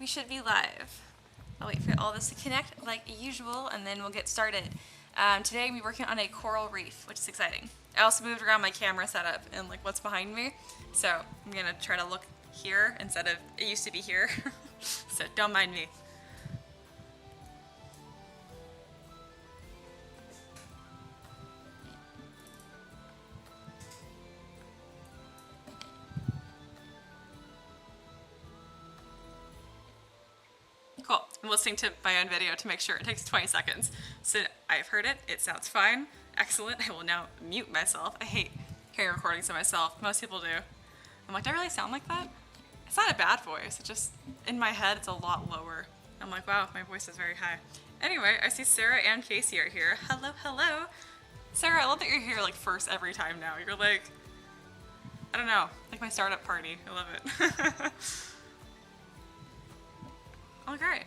We should be live. I'll wait for all this to connect like usual and then we'll get started. Today we'll be working on a coral reef, which is exciting. I also moved around my camera setup and like what's behind me. So I'm gonna try to look here instead of, it used to be here. So don't mind me. Cool. I'm listening to my own video to make sure. It takes 20 seconds. So I've heard it. It sounds fine. Excellent. I will now mute myself. I hate hearing recordings of myself. Most people do. I'm like, do I really sound like that? It's not a bad voice. It's just, in my head, it's a lot lower. I'm like, wow, my voice is very high. Anyway, I see Sarah and Casey are here. Hello, hello. Sarah, I love that you're here like first every time now. You're like, I don't know, like my startup party. I love it. All right,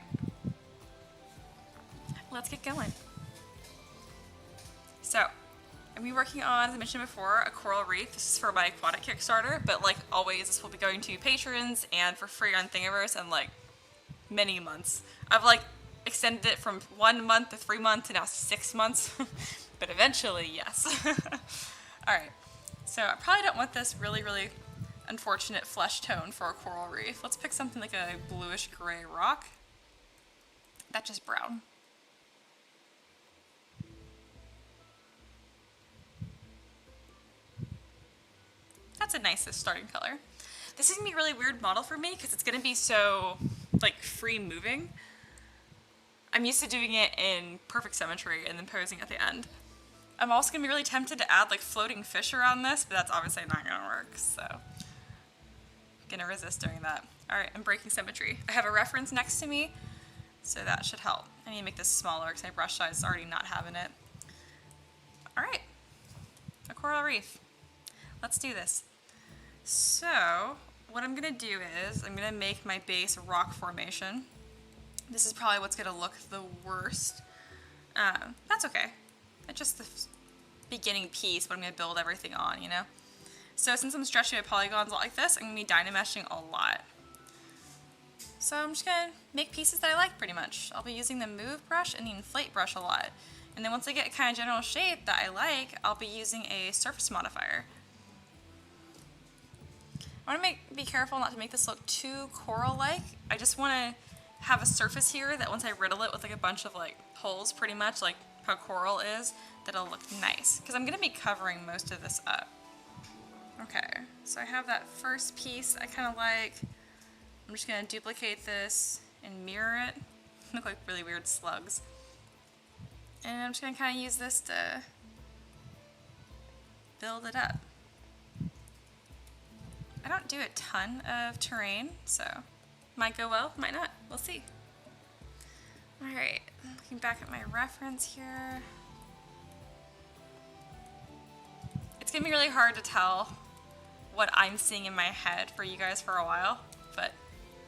let's get going. So, I'm gonna be working on, as I mentioned before, a coral reef. This is for my Aquatic Kickstarter, but like always, this will be going to patrons and for free on Thingiverse and like many months. I've like extended it from 1 month to 3 months to now 6 months, but eventually, yes. All right, so I probably don't want this really unfortunate flesh tone for a coral reef. Let's pick something like a bluish gray rock. That's just brown. That's a nice starting color. This is gonna be a really weird model for me because it's gonna be so like free moving. I'm used to doing it in perfect symmetry and then posing at the end. I'm also gonna be really tempted to add like floating fish around this, but that's obviously not gonna work, so I'm gonna resist doing that. All right, I'm breaking symmetry. I have a reference next to me, so that should help. I need to make this smaller because my brush size is already not having it. All right, a coral reef. Let's do this. So, what I'm gonna do is, I'm gonna make my base rock formation. This is probably what's gonna look the worst. That's okay. It's just the beginning piece, but I'm gonna build everything on, you know? So since I'm stretching my polygons like this, I'm gonna be dynameshing a lot. So I'm just gonna make pieces that I like pretty much. I'll be using the move brush and the inflate brush a lot. And then once I get kind of general shape that I like, I'll be using a surface modifier. I want to be careful not to make this look too coral-like. I just want to have a surface here that once I riddle it with like a bunch of like holes pretty much, like how coral is, that'll look nice. Because I'm going to be covering most of this up. Okay, so I have that first piece I kind of like. I'm just going to duplicate this and mirror it. Look like really weird slugs. And I'm just going to kind of use this to build it up. I don't do a ton of terrain, so might go well, might not. We'll see. All right, looking back at my reference here. It's gonna be really hard to tell what I'm seeing in my head for you guys for a while, but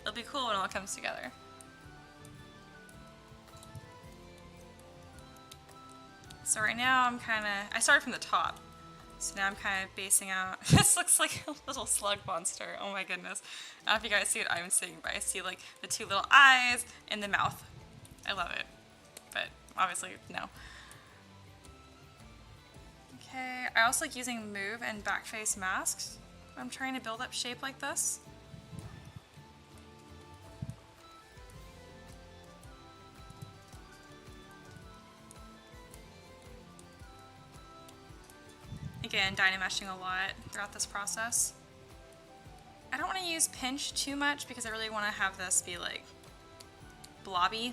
it'll be cool when it all comes together. So right now I started from the top. So now I'm kind of basing out. This looks like a little slug monster. Oh my goodness. I don't know if you guys see what I'm seeing, but I see like the two little eyes and the mouth. I love it. But obviously, no. Okay, I also like using move and back face masks. I'm trying to build up shape like this. Again, dynameshing a lot throughout this process. I don't want to use pinch too much because I really want to have this be like blobby.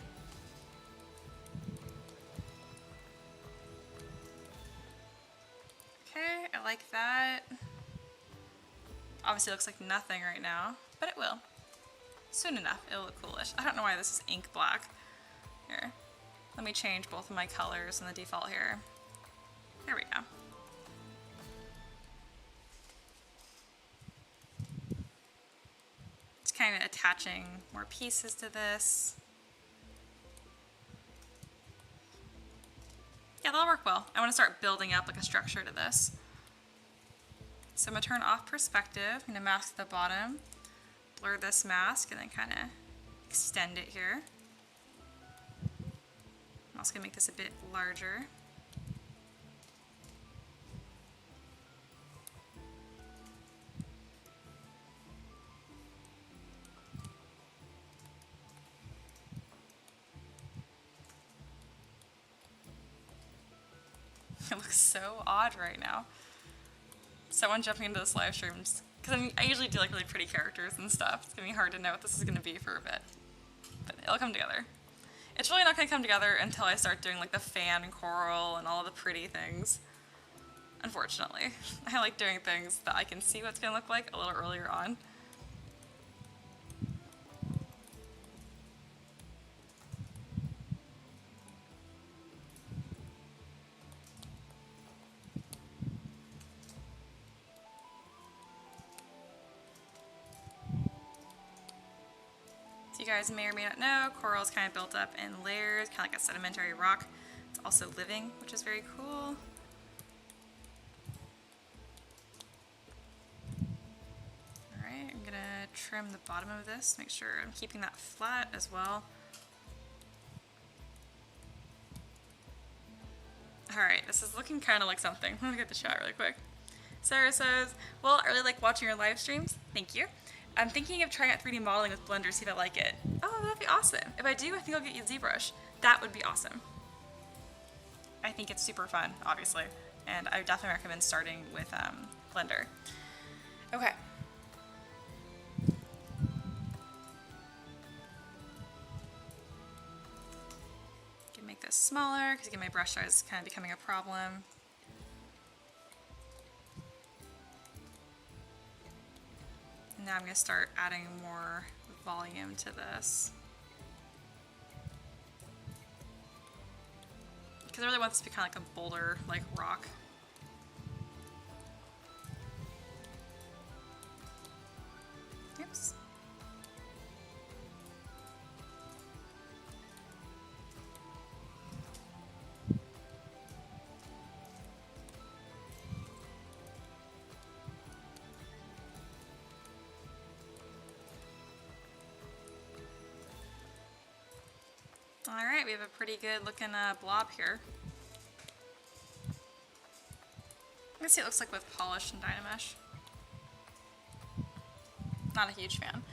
Okay, I like that. Obviously it looks like nothing right now, but it will. Soon enough, it'll look coolish. I don't know why this is ink black. Here, let me change both of my colors in the default here. There we go. Kind of attaching more pieces to this. Yeah, that'll work well. I want to start building up like a structure to this. So I'm going to turn off perspective. I'm going to mask the bottom, blur this mask, and then kind of extend it here. I'm also gonna make this a bit larger. It looks so odd right now. Someone jumping into this live streams, because I usually do like really pretty characters and stuff. It's gonna be hard to know what this is gonna be for a bit, but it'll come together. It's really not gonna come together until I start doing like the fan coral and all the pretty things. Unfortunately, I like doing things that I can see what it's gonna look like a little earlier on. You guys may or may not know, coral is kind of built up in layers, kind of like a sedimentary rock. It's also living, which is very cool. Alright, I'm gonna trim the bottom of this, make sure I'm keeping that flat as well. Alright, this is looking kind of like something. Let me get the chat really quick. Sarah says, well, I really like watching your live streams. Thank you. I'm thinking of trying out 3D modeling with Blender, see if I like it. Oh, that'd be awesome. If I do, I think I'll get you ZBrush. That would be awesome. I think it's super fun, obviously, and I definitely recommend starting with Blender. Okay. Can make this smaller, because again, my brush size is kind of becoming a problem. Now I'm going to start adding more volume to this. Because I really want this to be kind of like a boulder, like rock. Oops. Alright, we have a pretty good looking blob here. Let's see what it looks like with polish and Dynamesh. Not a huge fan.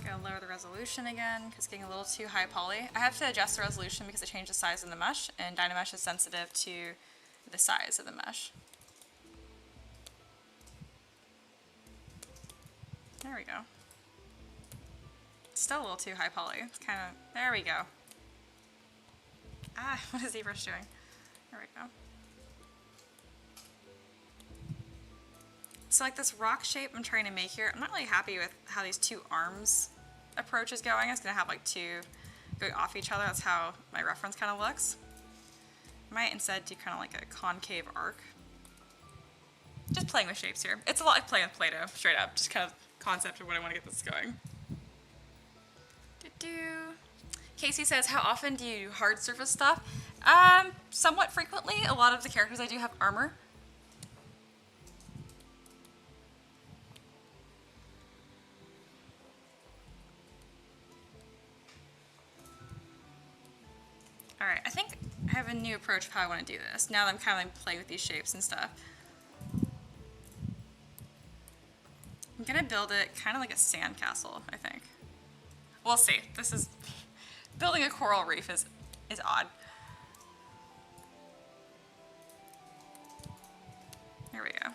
Gonna lower the resolution again because it's getting a little too high poly. I have to adjust the resolution because I changed the size of the mesh, and Dynamesh is sensitive to the size of the mesh. There we go. Still a little too high poly. It's kind of, there we go. Ah, what is ZBrush doing? There we go. So like this rock shape I'm trying to make here, I'm not really happy with how these two arms approach is going. It's going to have like two going off each other. That's how my reference kind of looks. I might instead do kind of like a concave arc. Just playing with shapes here. It's a lot like playing with Play-Doh, straight up. Just kind of concept of what I want to get this going. Casey says, how often do you hard surface stuff? Somewhat frequently. A lot of the characters I do have armor. Alright, I think I have a new approach of how I want to do this, now that I'm kind of like playing with these shapes and stuff. I'm going to build it kind of like a sandcastle, I think. We'll see. This is... Building a coral reef is odd. There we go.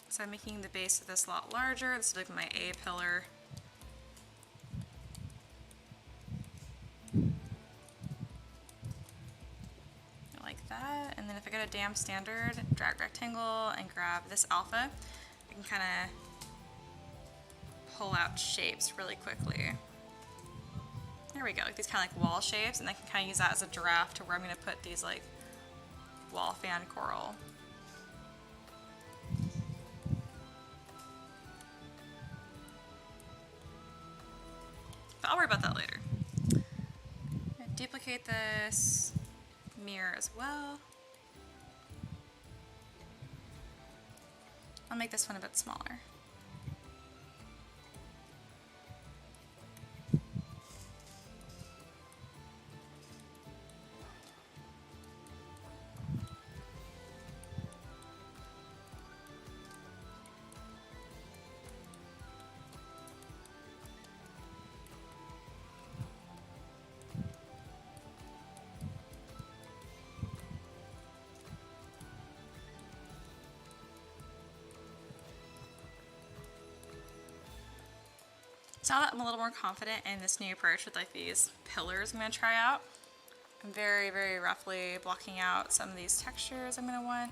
So I'm making the base of this a lot larger. This is like my A pillar. Like that. And then if I go to Dam Standard, drag rectangle, and grab this alpha, I can kind of pull out shapes really quickly. There we go, like these kind of like wall shapes, and I can kind of use that as a draft to where I'm going to put these like wall fan coral. But I'll worry about that later. Duplicate duplicate this mirror as well. I'll make this one a bit smaller. So now that I'm a little more confident in this new approach with like these pillars I'm going to try out, I'm very, very roughly blocking out some of these textures I'm going to want.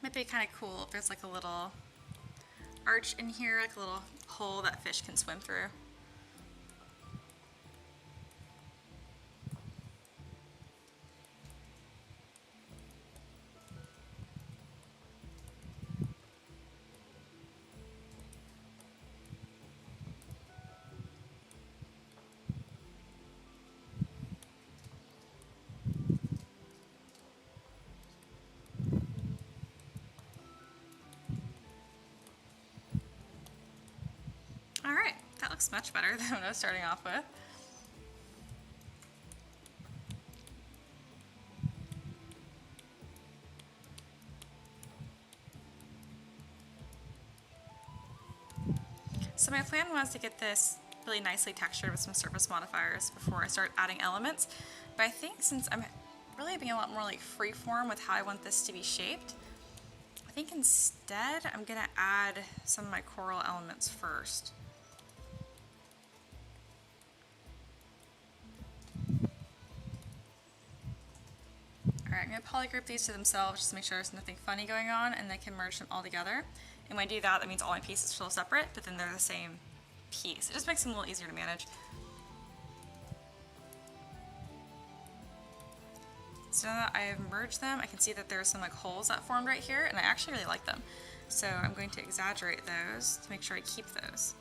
Might be kind of cool if there's like a little arch in here, like a little hole that fish can swim through. Alright, that looks much better than what I was starting off with. So my plan was to get this really nicely textured with some surface modifiers before I start adding elements, but I think since I'm really being a lot more like freeform with how I want this to be shaped, I think instead I'm gonna add some of my coral elements first. Alright, I'm going to polygroup these to themselves just to make sure there's nothing funny going on, and then I can merge them all together. And when I do that, that means all my pieces feel separate, but then they're the same piece. It just makes them a little easier to manage. So now that I have merged them, I can see that there's some like holes that formed right here, and I actually really like them. So I'm going to exaggerate those to make sure I keep those.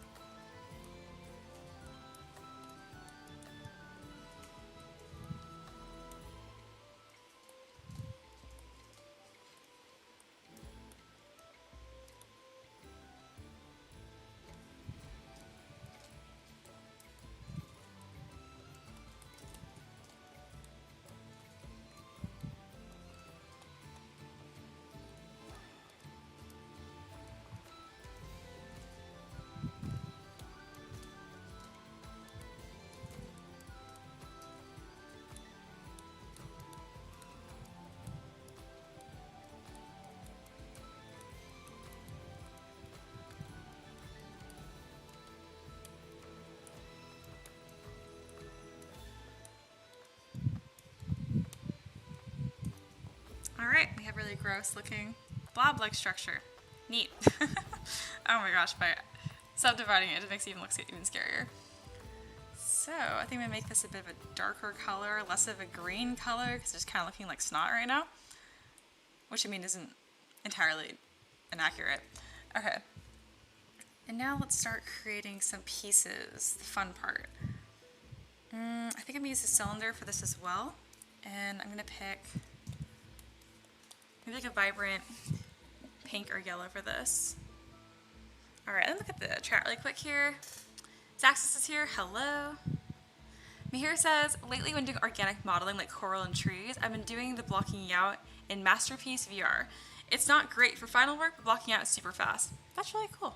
Alright, we have really gross looking blob-like structure. Neat. Oh my gosh, by subdividing it, it makes it even look even scarier. So I think I'm gonna make this a bit of a darker color, less of a green color, because it's just kind of looking like snot right now. Which I mean isn't entirely inaccurate. Okay. And now let's start creating some pieces, the fun part. I think I'm gonna use a cylinder for this as well. And I'm gonna pick maybe like a vibrant pink or yellow for this. Alright, let me look at the chat really quick here. Zaxis is here, hello. Mihir says, lately when doing organic modeling like coral and trees, I've been doing the blocking out in Masterpiece VR. It's not great for final work, but blocking out is super fast. That's really cool.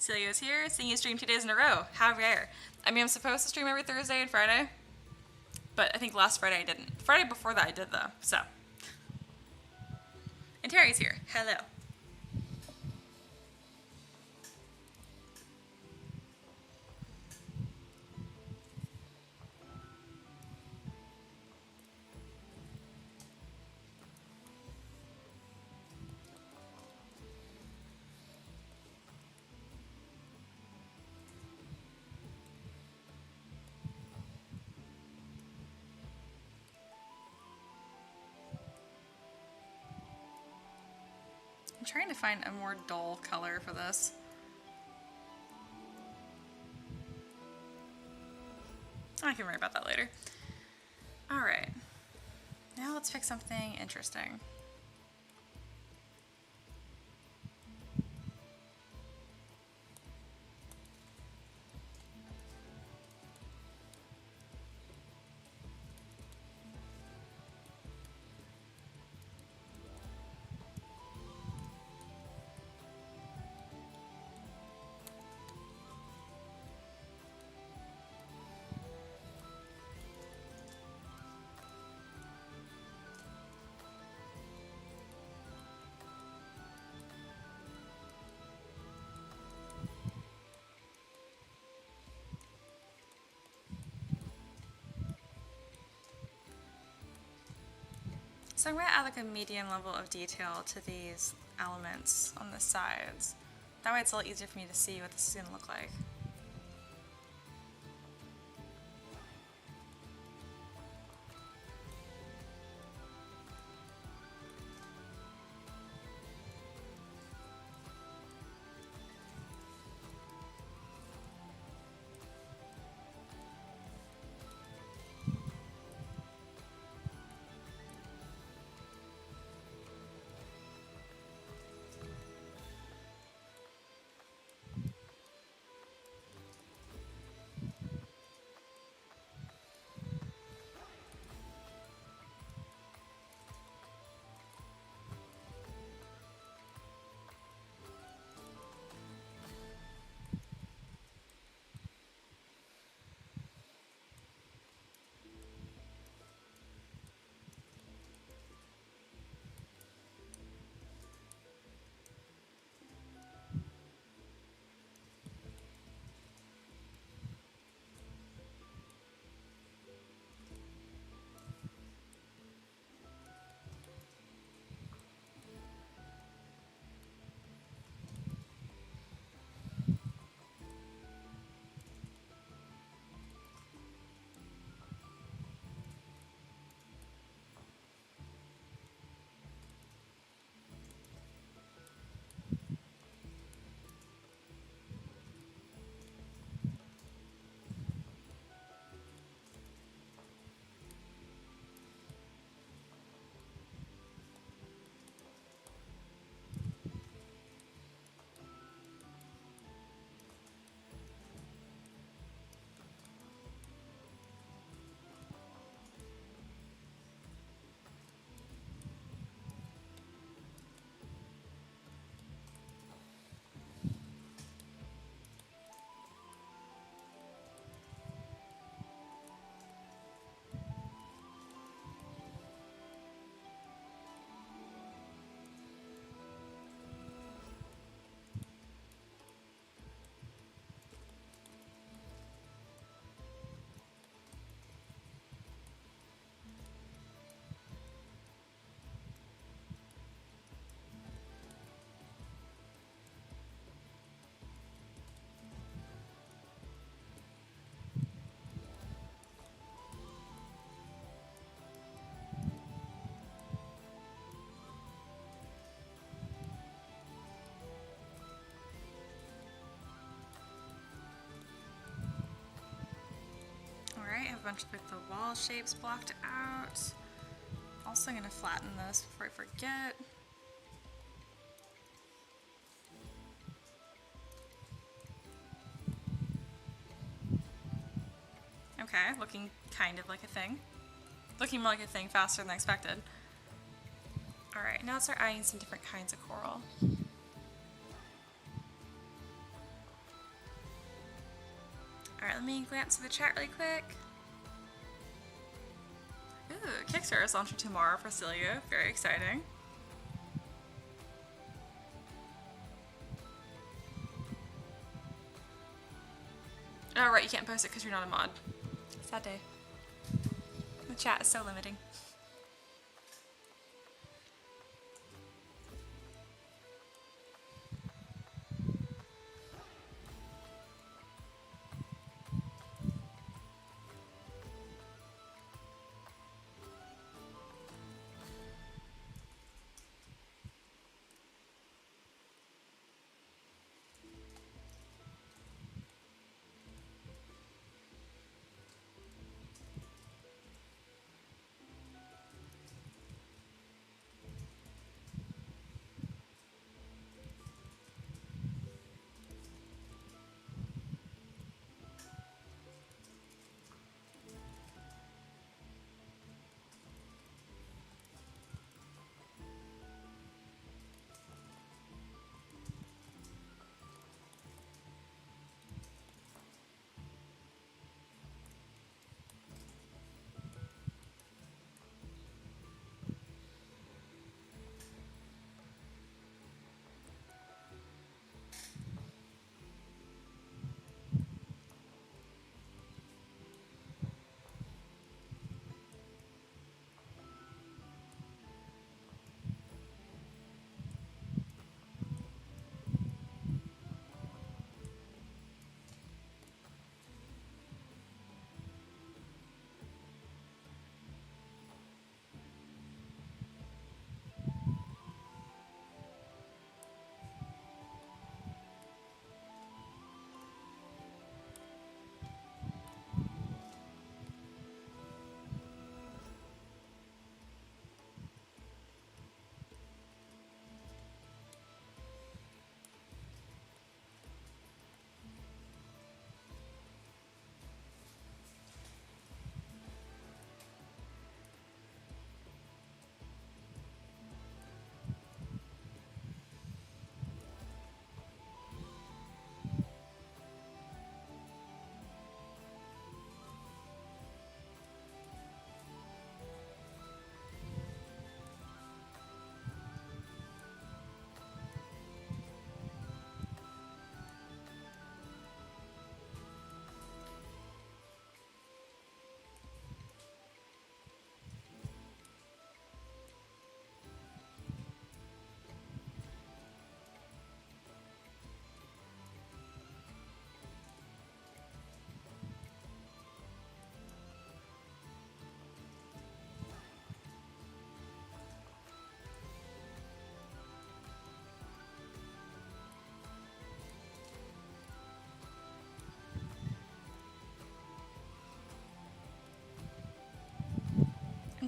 Celia's here, seeing you stream 2 days in a row. How rare. I mean, I'm supposed to stream every Thursday and Friday, but I think last Friday I didn't. Friday before that I did though, so. And Terry's here, hello. I'm trying to find a more dull color for this. I can worry about that later. Alright, now let's pick something interesting. So I'm going to add like a medium level of detail to these elements on the sides. That way it's a little easier for me to see what this is going to look like. Alright, I have a bunch of like the wall shapes blocked out. Also, I'm going to flatten this before I forget. Okay, looking kind of like a thing. Looking more like a thing faster than I expected. Alright, now let's start adding some different kinds of coral. Alright, let me glance through the chat really quick. Ooh, Kickstarter is launching tomorrow for Celia. Very exciting. Oh, right, you can't post it because you're not a mod. Sad day. The chat is so limiting.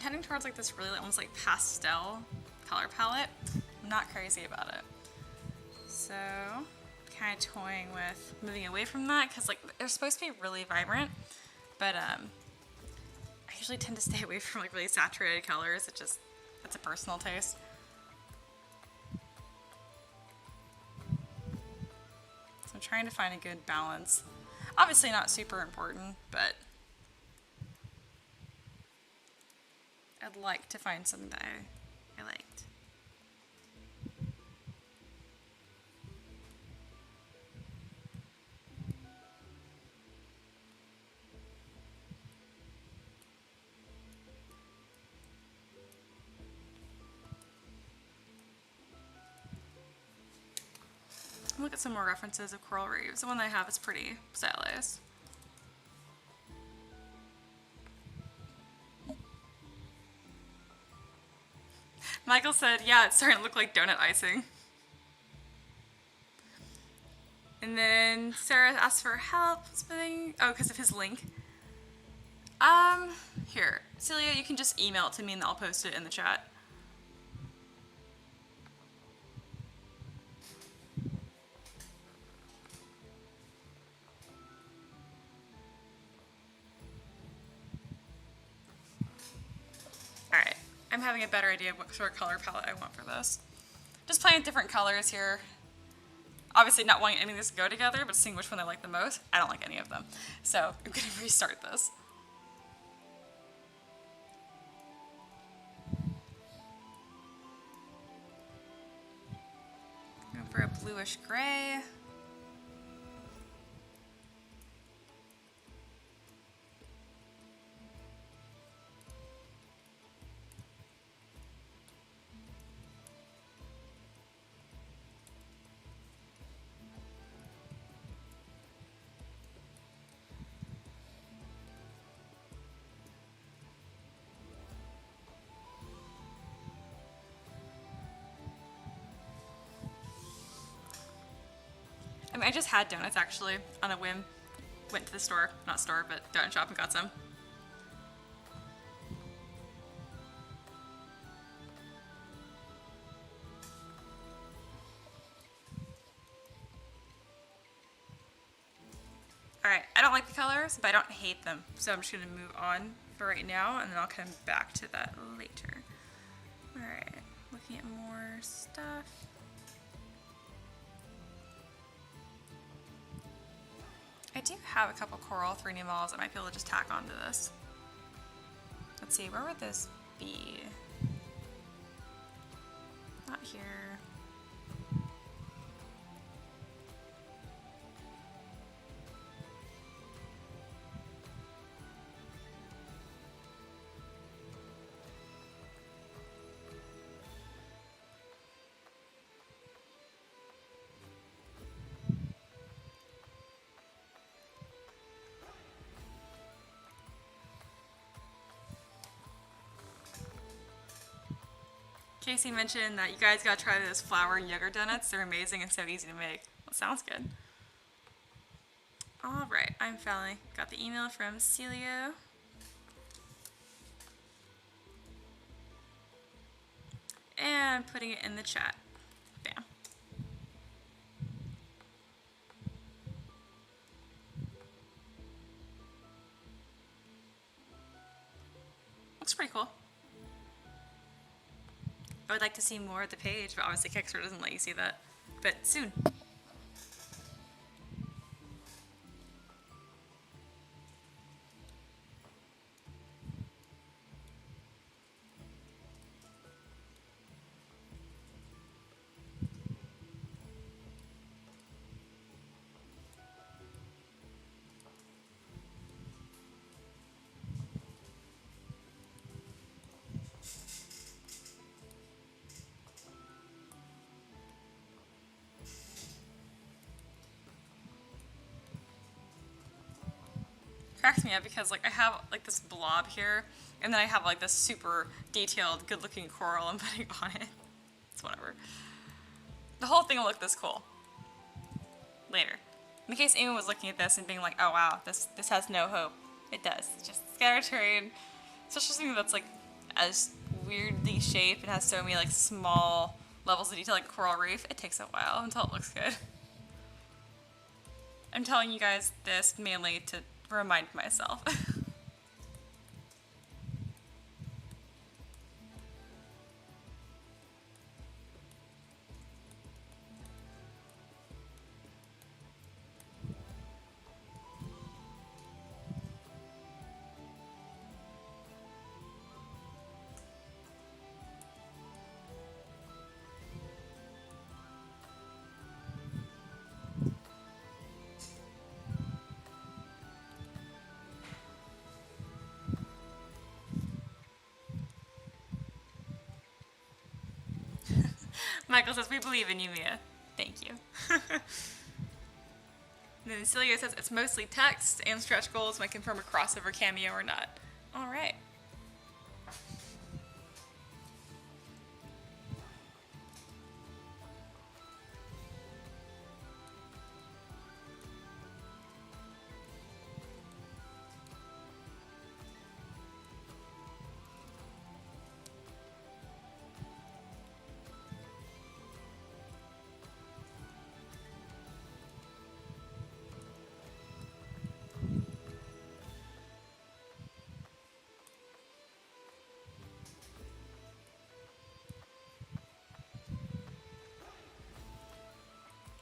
heading towards like this really almost like pastel color palette. I'm not crazy about it. So kind of toying with moving away from that because like they're supposed to be really vibrant, but I usually tend to stay away from like really saturated colors. It's a personal taste. So I'm trying to find a good balance. Obviously not super important, but I'd like to find something that I liked. Look at some more references of coral reefs. The one that I have is pretty stylish. Michael said, yeah, it's starting to look like donut icing. And then Sarah asked for help spinning. Oh, because of his link. Here. Celia, you can just email it to me and I'll post it in the chat. Alright. I'm having a better idea of what sort of color palette I want for this. Just playing with different colors here. Obviously not wanting any of this to go together, but seeing which one I like the most. I don't like any of them. So I'm going to restart this. Going for a bluish gray. I mean, I just had donuts actually on a whim. Went to the store, not store, but donut shop and got some. Alright, I don't like the colors, but I don't hate them. So I'm just going to move on for right now, and then I'll come back to that later. Alright, looking at more stuff. I do have a couple coral 3D models I might be able to just tack onto this. Let's see, where would this be? Not here. Casey mentioned that you guys gotta try those flour and yogurt donuts. They're amazing and so easy to make. Well, sounds good. Alright, I'm finally got the email from Celia. And putting it in the chat. Bam. Looks pretty cool. I would like to see more of the page, but obviously Kickstarter doesn't let you see that. But soon. Cracks me up because like I have like this blob here, and then I have like this super detailed, good-looking coral I'm putting on it. It's whatever. The whole thing will look this cool later. In case anyone was looking at this and being like, "Oh wow, this has no hope," it does. It's just scattered terrain, especially something that's like as weirdly shaped and has so many like small levels of detail like coral reef, it takes a while until it looks good. I'm telling you guys this mainly to remind myself. Michael says, we believe in you, Mia. Thank you. And then Celia says, it's mostly text and stretch goals might confirm a crossover cameo or not. All right.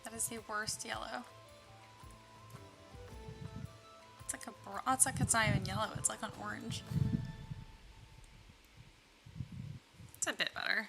That is the worst yellow. It's like it's like it's not even yellow, it's like an orange. It's a bit better.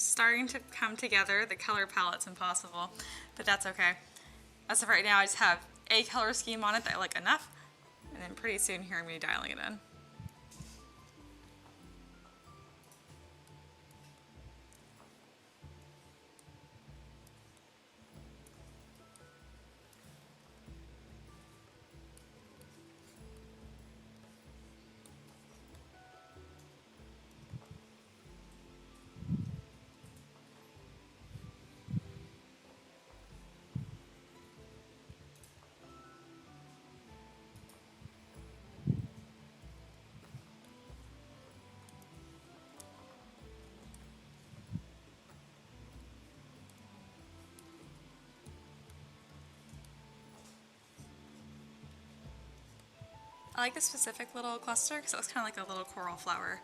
starting to come together. The color palette's impossible, but that's okay. As of right now, I just have a color scheme on it that I like enough, and then pretty soon here I'm going to be dialing it in. I like this specific little cluster because it looks kind of like a little coral flower.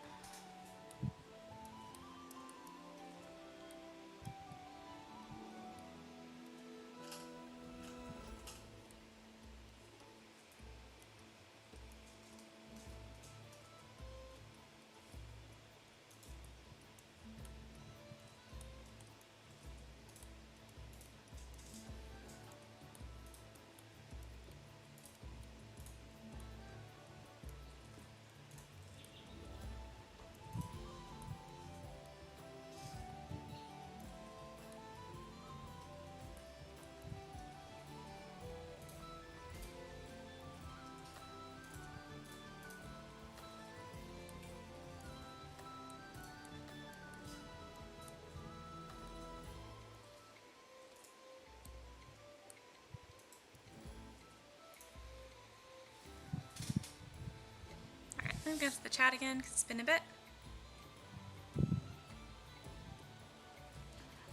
I'm going to go to the chat again because it's been a bit.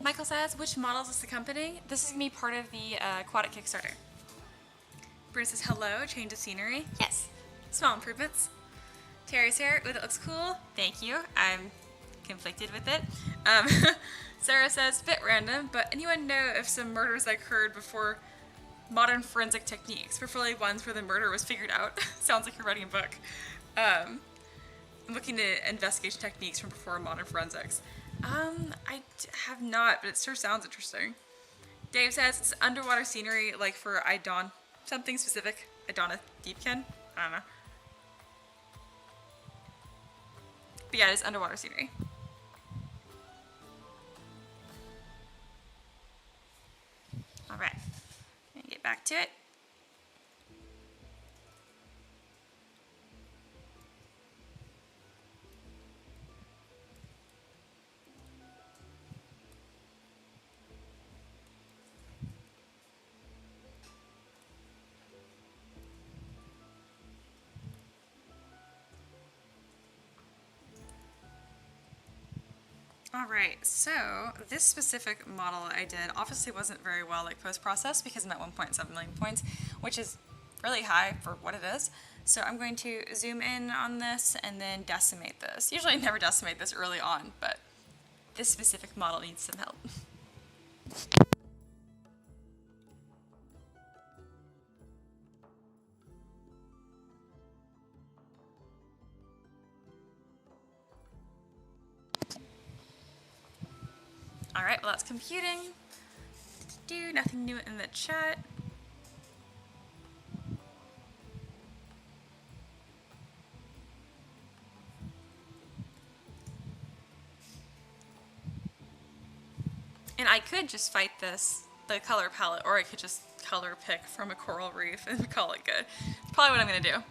Michael says, which models is the company? This is going to be part of the Aquatic Kickstarter. Bruce says, hello, change of scenery. Yes, small improvements. Terry's here. Ooh, that looks cool. Thank you. I'm conflicted with it. Sarah says, bit random, but anyone know if some murders occurred before modern forensic techniques, preferably ones where the murder was figured out? Sounds like you're writing a book. I'm looking at investigation techniques from before modern forensics. I have not, but it sure sounds interesting. Dave says it's underwater scenery, like for Idon, something specific. Idona Deepkin? I don't know. But yeah, it is underwater scenery. Alright, gonna get back to it. Alright, so this specific model I did obviously wasn't very well like post-processed because I'm at 1.7 million points, which is really high for what it is. So I'm going to zoom in on this and then decimate this. Usually I never decimate this early on, but this specific model needs some help. Alright, well that's computing. Nothing new in the chat. And I could just fight this, the color palette, or I could just color pick from a coral reef and call it good. It's probably what I'm gonna do.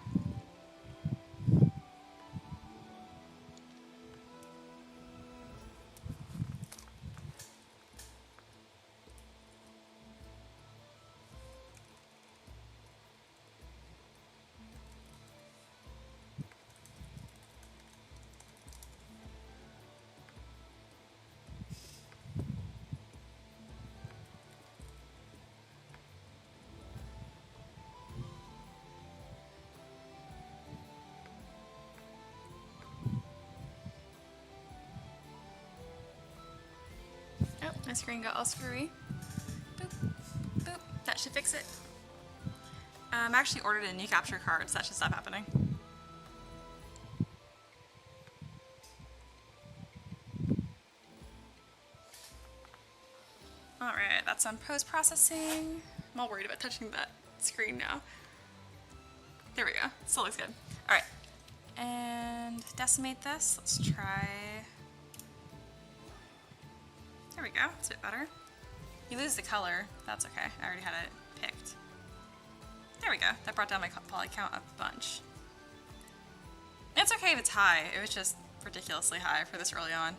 Oh, my screen got all screwy. Boop, boop. That should fix it. I actually ordered a new capture card, so that should stop happening. All right, that's on post-processing. I'm all worried about touching that screen now. There we go, still looks good. All right, and decimate this. Let's try. There we go, it's a bit better. You lose the color, that's okay. I already had it picked. There we go, that brought down my poly count a bunch. It's okay if it's high, it was just ridiculously high for this early on.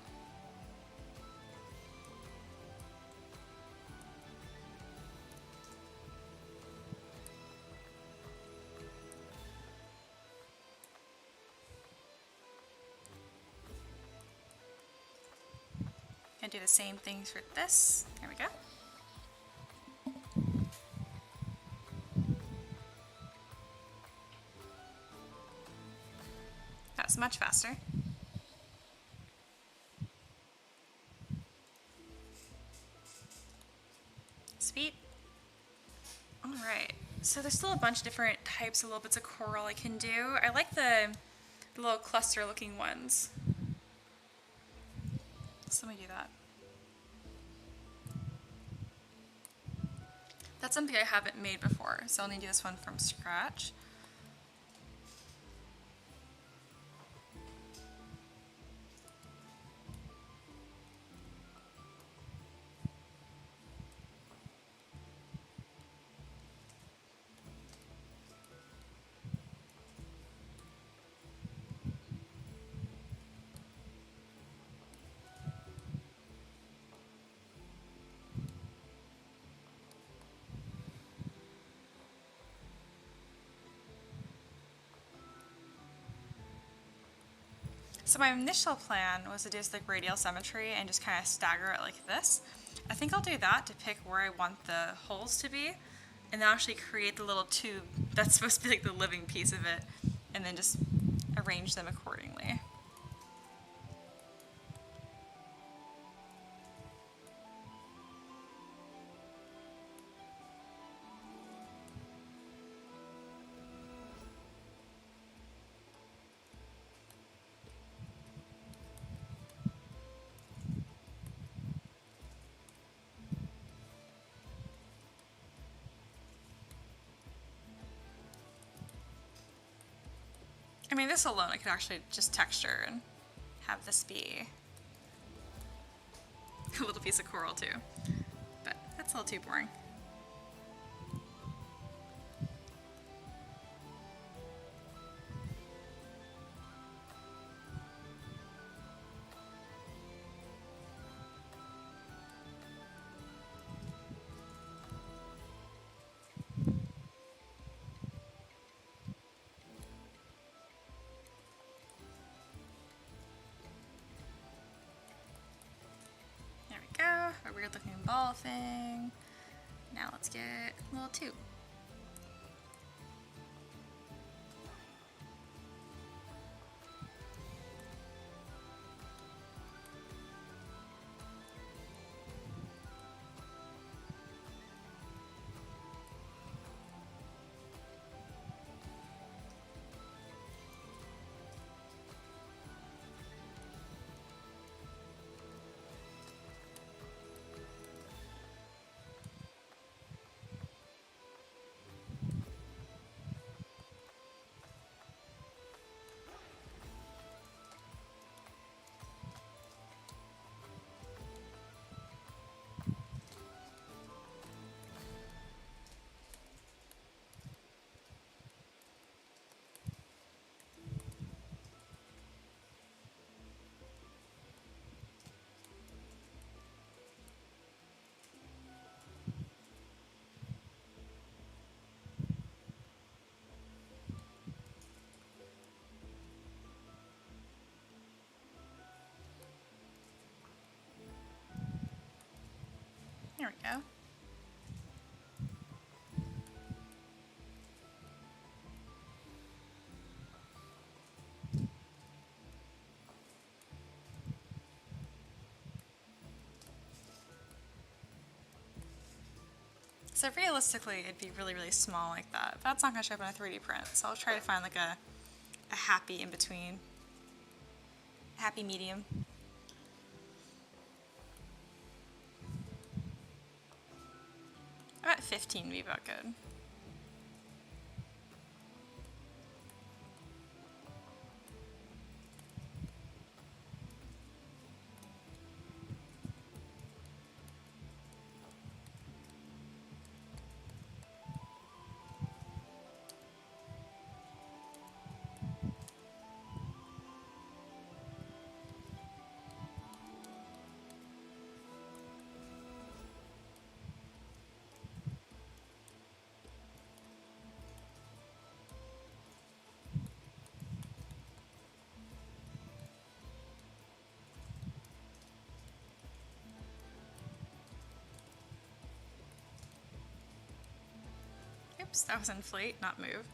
Gonna do the same things for this. There we go. That's much faster. Sweet. All right, so there's still a bunch of different types of little bits of coral I can do. I like the little cluster looking ones. So let me do that. That's something I haven't made before, so I'll need to do this one from scratch. So my initial plan was to do this like radial symmetry and just kind of stagger it like this. I think I'll do that to pick where I want the holes to be, and then actually create the little tube that's supposed to be like the living piece of it, and then just arrange them accordingly. I mean, this alone I could actually just texture and have this be a little piece of coral too, but that's a little too boring. A weird looking ball thing. Now let's get a little tube. There we go. So realistically, it'd be really, really small like that. But that's not going to show up in a 3D print, so I'll try to find like a happy in between. A happy medium. at 15 would be about good. Oops, that was inflate, not move.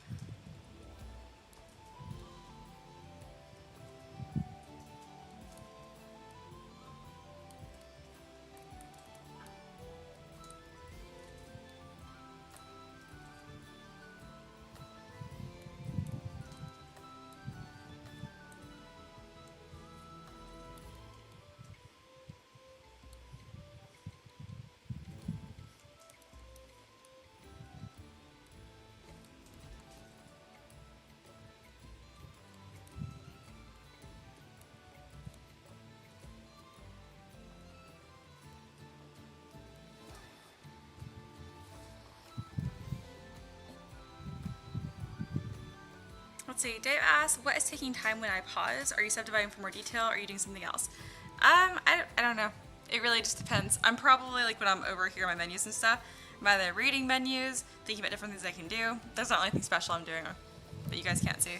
Let's see, Dave asks, what is taking time when I pause? Are you subdividing for more detail or are you doing something else? I don't know. It really just depends. I'm probably, like, when I'm over here on my menus and stuff, I'm either reading menus, thinking about different things I can do. There's not anything special I'm doing that you guys can't see.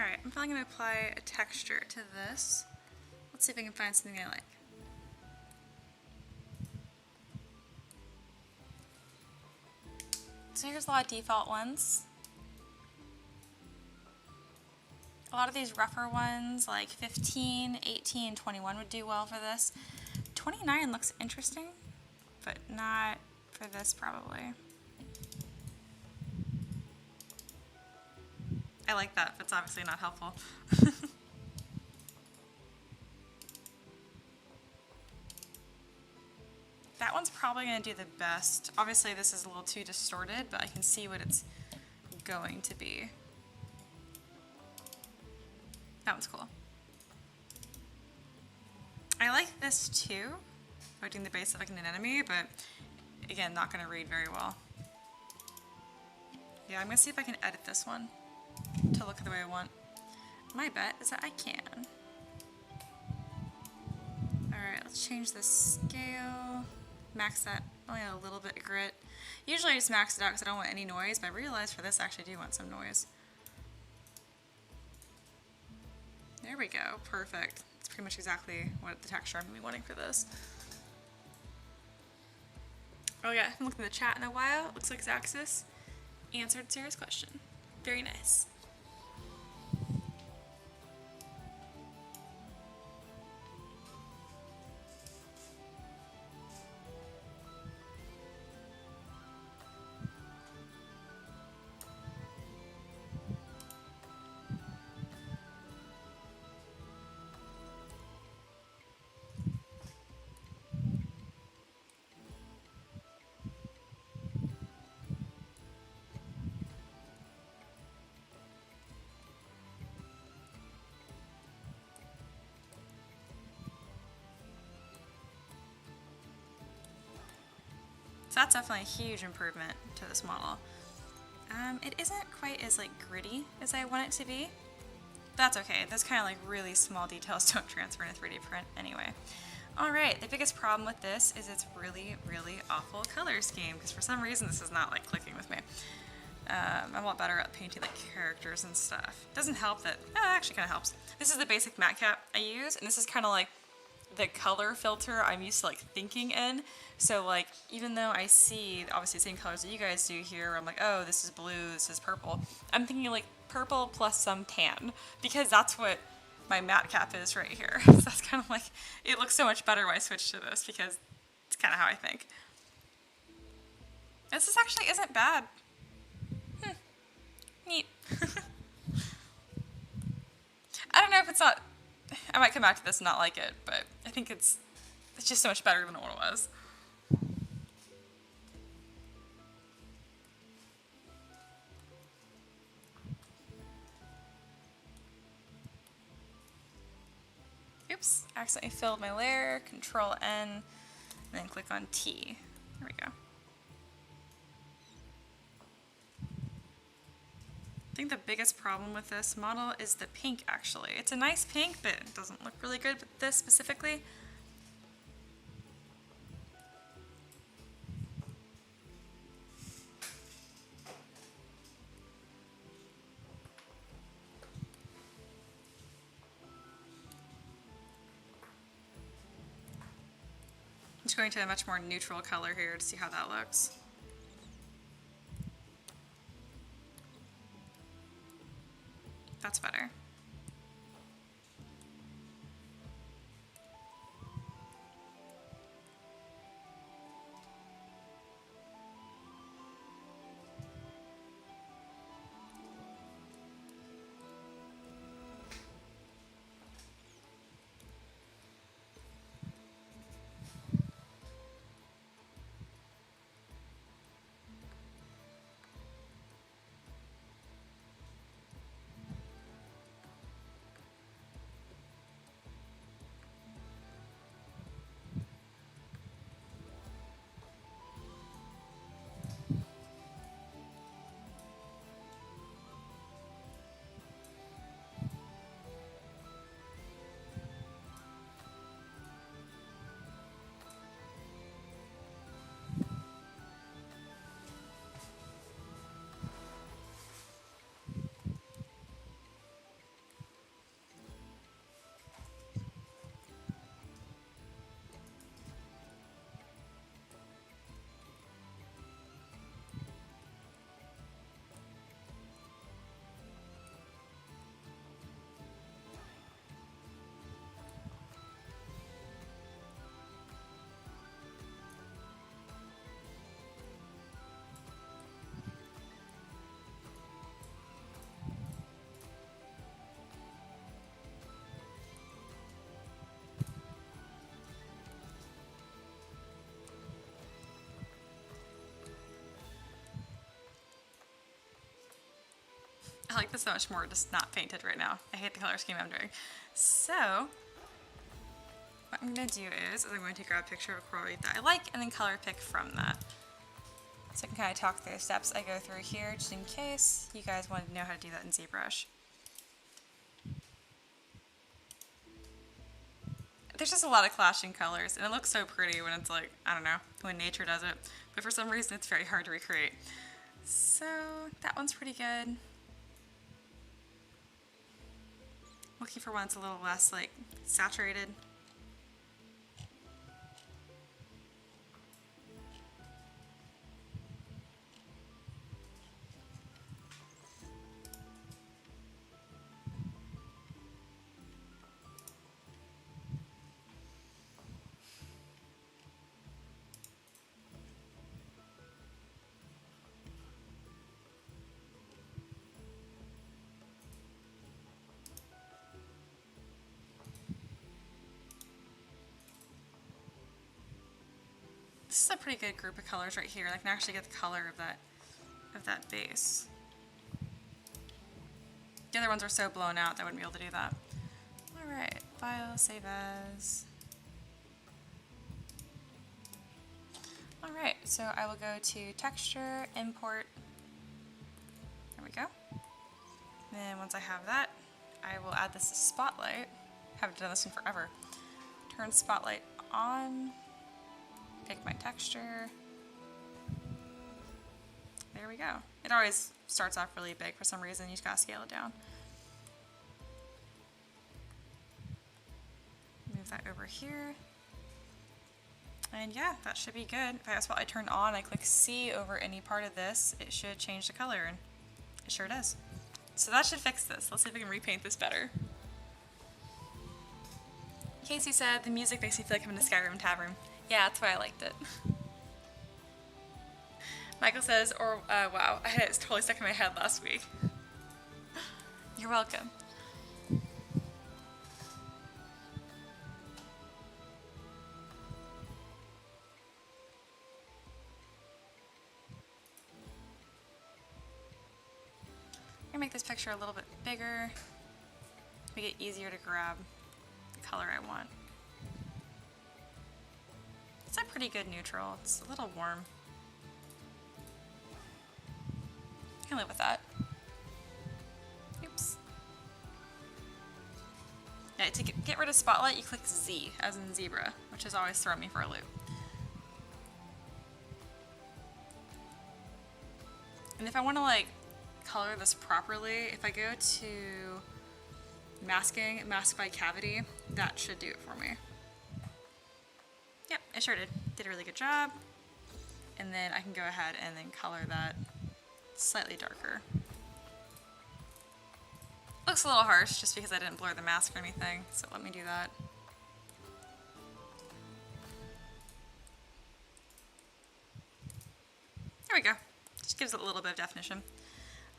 Alright, I'm probably going to apply a texture to this. Let's see if I can find something I like. So here's a lot of default ones. A lot of these rougher ones, like 15, 18, 21 would do well for this. 29 looks interesting, but not for this probably. I like that, but it's obviously not helpful. That one's probably going to do the best. Obviously this is a little too distorted, but I can see what it's going to be. That one's cool. I like this too, doing the base of like an anemone, but again, not going to read very well. Yeah, I'm going to see if I can edit this one to look the way I want. My bet is that I can. Alright, let's change the scale. Max that only a little bit of grit. Usually I just max it out because I don't want any noise, but I realized for this I actually do want some noise. There we go, perfect. It's pretty much exactly what the texture I'm going to be wanting for this. Oh yeah, I haven't looked in the chat in a while. Looks like Zaxis answered Sarah's question. Very nice. So that's definitely a huge improvement to this model. It isn't quite as like gritty as I want it to be. That's okay. Those kind of like really small details don't transfer in a 3D print anyway. Alright, the biggest problem with this is it's really, really awful color scheme because for some reason this is not like clicking with me. I'm a lot better at painting like characters and stuff. Doesn't help that, it actually kind of helps. This is the basic matte cap I use, and this is kind of like the color filter I'm used to like thinking in. So like, even though I see obviously the same colors that you guys do here, I'm like, oh, this is blue, this is purple. I'm thinking like purple plus some tan, because that's what my matte cap is right here. So that's kind of like, it looks so much better when I switch to this because it's kind of how I think. This actually isn't bad. Neat. I don't know if it's not, I might come back to this and not like it, but I think it's just so much better than what it was. Oops, accidentally filled my layer. Control N, and then click on T. There we go. I think the biggest problem with this model is the pink, actually. It's a nice pink, but it doesn't look really good with this specifically. I'm just going to a much more neutral color here to see how that looks. That's better. I like this so much more, just not painted right now. I hate the color scheme I'm doing. So, what I'm going to do is I'm going to grab a picture of a coral reef that I like and then color pick from that. So I can kind of talk through the steps I go through here just in case you guys want to know how to do that in ZBrush. There's just a lot of clashing colors and it looks so pretty when it's like, I don't know, when nature does it. But for some reason it's very hard to recreate. So that one's pretty good. Looking for one that's a little less like saturated. This is a pretty good group of colors right here. I can actually get the color of that base. The other ones are so blown out that I wouldn't be able to do that. Alright, file, save as. Alright, so I will go to texture, import. There we go. Then once I have that, I will add this spotlight. Haven't done this one forever. Turn spotlight on. Pick my texture. There we go. It always starts off really big for some reason. You just gotta scale it down. Move that over here. And yeah, that should be good. If I have spotlight turned on, I click C over any part of this, it should change the color, and it sure does. So that should fix this. Let's see if we can repaint this better. Casey said, the music makes me feel like I'm in a Skyrim tavern. Yeah, that's why I liked it. Michael says, wow, I had it totally stuck in my head last week. You're welcome. I'm gonna make this picture a little bit bigger, make it easier to grab the color I want. It's a pretty good neutral. It's a little warm. I can live with that. Oops. Yeah, to get rid of spotlight, you click Z, as in zebra, which has always thrown me for a loop. And if I want to like color this properly, if I go to masking, mask by cavity, that should do it for me. Yep, it sure did. Did a really good job. And then I can go ahead and then color that slightly darker. Looks a little harsh just because I didn't blur the mask or anything, so let me do that. There we go. Just gives it a little bit of definition.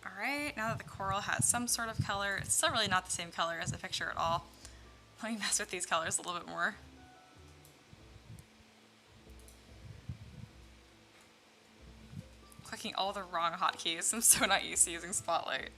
Alright, now that the coral has some sort of color, it's still really not the same color as the picture at all. Let me mess with these colors a little bit more. Clicking all the wrong hotkeys. I'm so not used to using Spotlight.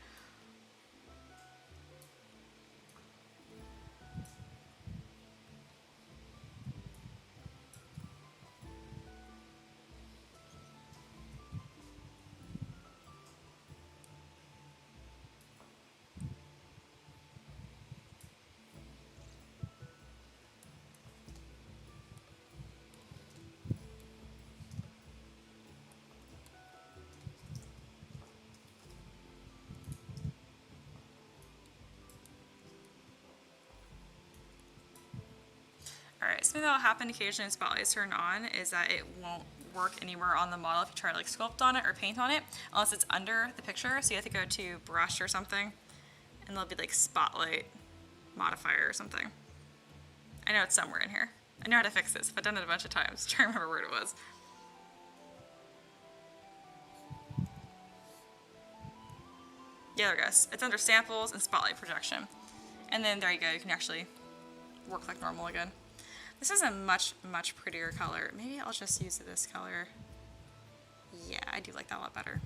Alright, something that will happen occasionally when Spotlight's turned on is that it won't work anywhere on the model if you try to like sculpt on it or paint on it, unless it's under the picture. So you have to go to brush or something, and there'll be like Spotlight modifier or something. I know it's somewhere in here. I know how to fix this. I've done it a bunch of times. I'm trying to remember where it was. Yeah, there it goes. It's under samples and Spotlight projection. And then there you go, you can actually work like normal again. This is a much, much prettier color. Maybe I'll just use this color. Yeah, I do like that a lot better.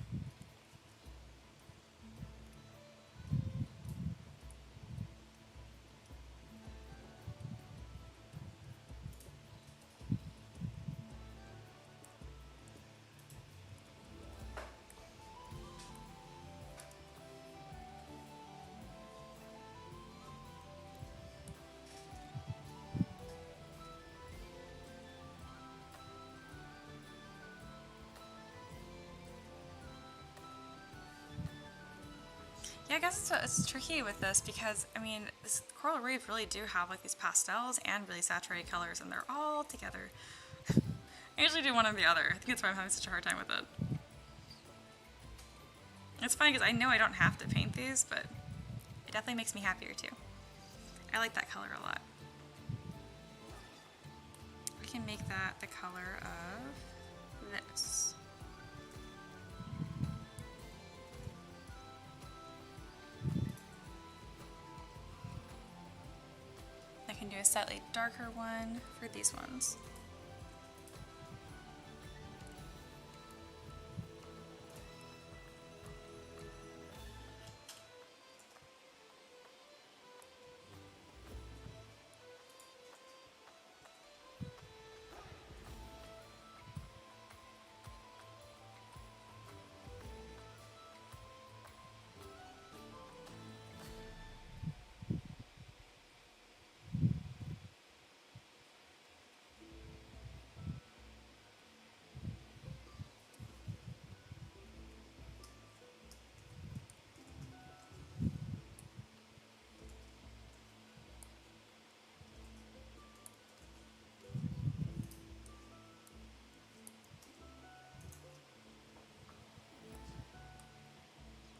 Yeah, I guess it's tricky with this because, I mean, this coral reef really do have like these pastels and really saturated colors, and they're all together. I usually do one or the other. I think that's why I'm having such a hard time with it. It's funny because I know I don't have to paint these, but it definitely makes me happier too. I like that color a lot. We can make that the color of this. I can do a slightly darker one for these ones.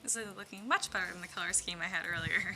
This is looking much better than the color scheme I had earlier.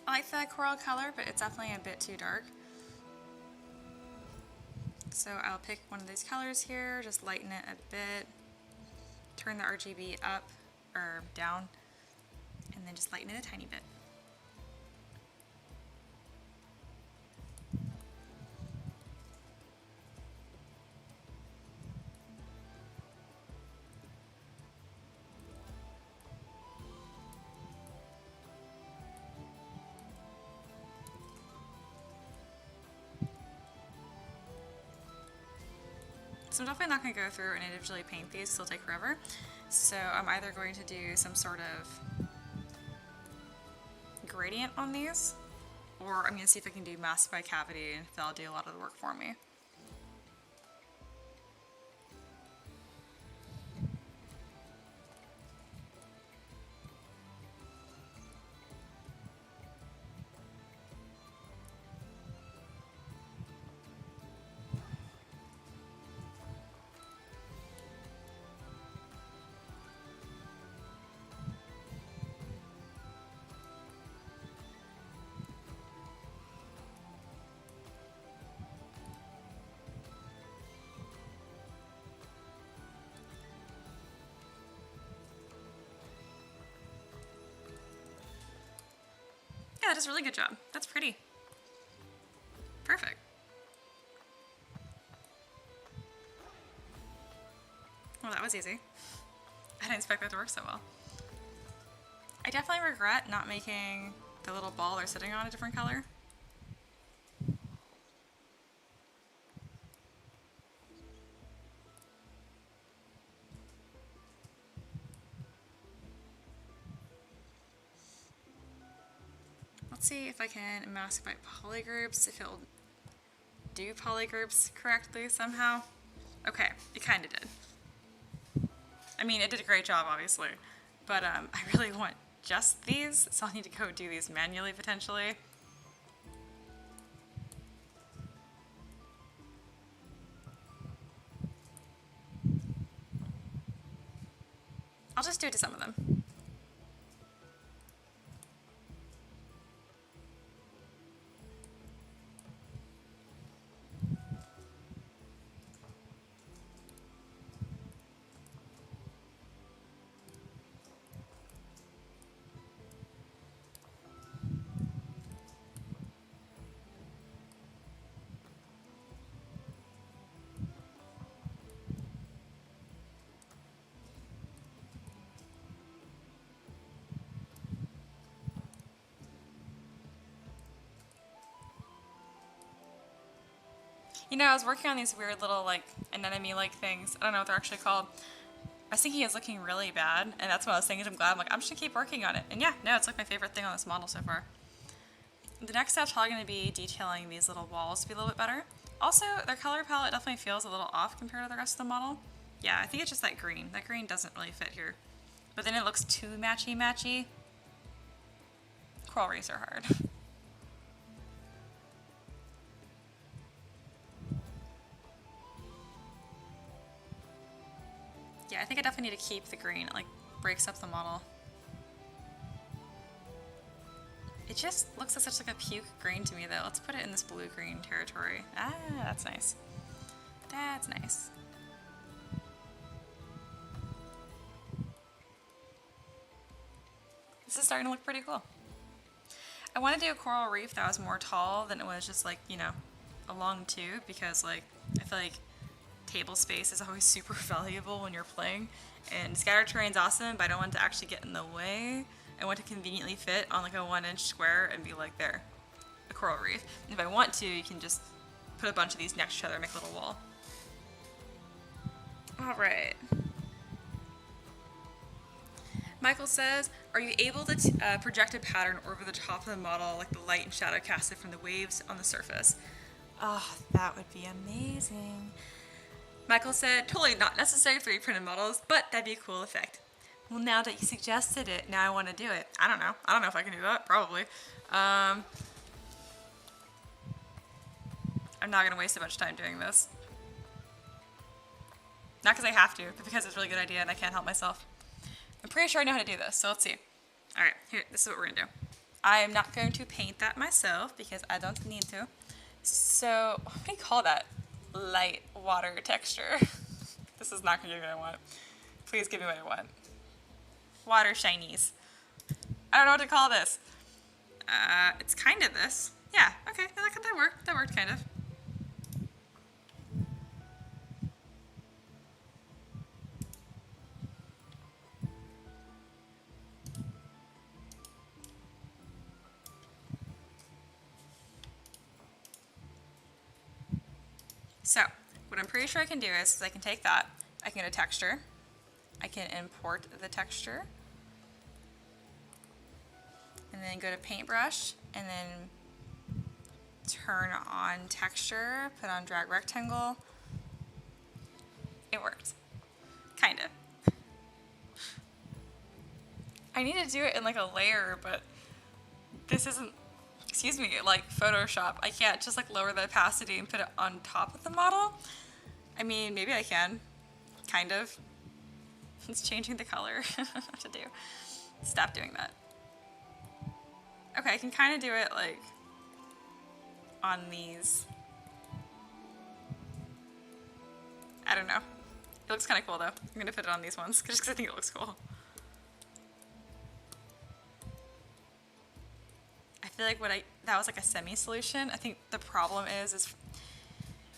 I like the coral color, but it's definitely a bit too dark. So I'll pick one of these colors here, just lighten it a bit, turn the RGB up or down, and then just lighten it a tiny bit. So I'm definitely not going to go through and individually paint these, because it'll take forever. So I'm either going to do some sort of gradient on these, or I'm going to see if I can do mask by cavity, and that'll do a lot of the work for me. Yeah, that does a really good job. That's pretty. Perfect. Well, that was easy. I didn't expect that to work so well. I definitely regret not making the little ball they're sitting on a different color. Let's see if I can mask by polygroups, if it'll do polygroups correctly somehow. Okay, it kind of did. I mean, it did a great job, obviously, but I really want just these, so I'll need to go do these manually potentially. I'll just do it to some of them. You know, I was working on these weird little, like, anemone-like things. I don't know what they're actually called. I was thinking it's looking really bad, and that's what I was thinking. I'm glad. I'm like, I'm just gonna keep working on it. And yeah, no, it's like my favorite thing on this model so far. The next step's probably gonna be detailing these little walls to be a little bit better. Also, their color palette definitely feels a little off compared to the rest of the model. Yeah, I think it's just that green. That green doesn't really fit here. But then it looks too matchy-matchy. Coral reefs are hard. Yeah, I think I definitely need to keep the green. It like breaks up the model. It just looks like such like a puke green to me though. Let's put it in this blue-green territory. Ah, that's nice. That's nice. This is starting to look pretty cool. I want to do a coral reef that was more tall than it was just like, you know, a long tube because like I feel like table space is always super valuable when you're playing. And scatter terrain's awesome, but I don't want it to actually get in the way. I want to conveniently fit on like a 1-inch square and be like there, a coral reef. And if I want to, you can just put a bunch of these next to each other and make a little wall. All right. Michael says, are you able to project a pattern over the top of the model like the light and shadow casted from the waves on the surface? Oh, that would be amazing. Michael said, totally not necessary 3D printed models, but that'd be a cool effect. Well, now that you suggested it, now I want to do it. I don't know. I don't know if I can do that. Probably. I'm not going to waste a bunch of time doing this. Not because I have to, but because it's a really good idea and I can't help myself. I'm pretty sure I know how to do this, so let's see. All right, here, this is what we're going to do. I am not going to paint that myself because I don't need to. So, what do you call that? Light water texture. This is not going to give me what I want. Please give me what I want. Water shinies. I don't know what to call this. It's kind of this. Yeah, okay, that worked. That worked kind of. So, what I'm pretty sure I can do is I can take that, I can go to texture, I can import the texture, and then go to paintbrush, and then turn on texture, put on drag rectangle. It worked. Kind of. I need to do it in like a layer, but this isn't, excuse me, like Photoshop. I can't just like lower the opacity and put it on top of the model. I mean, maybe I can, kind of. It's changing the color. What to do? Stop doing that. Okay, I can kind of do it like on these. I don't know. It looks kind of cool though. I'm gonna put it on these ones just because I think it looks cool. I feel like that was like a semi-solution. I think the problem is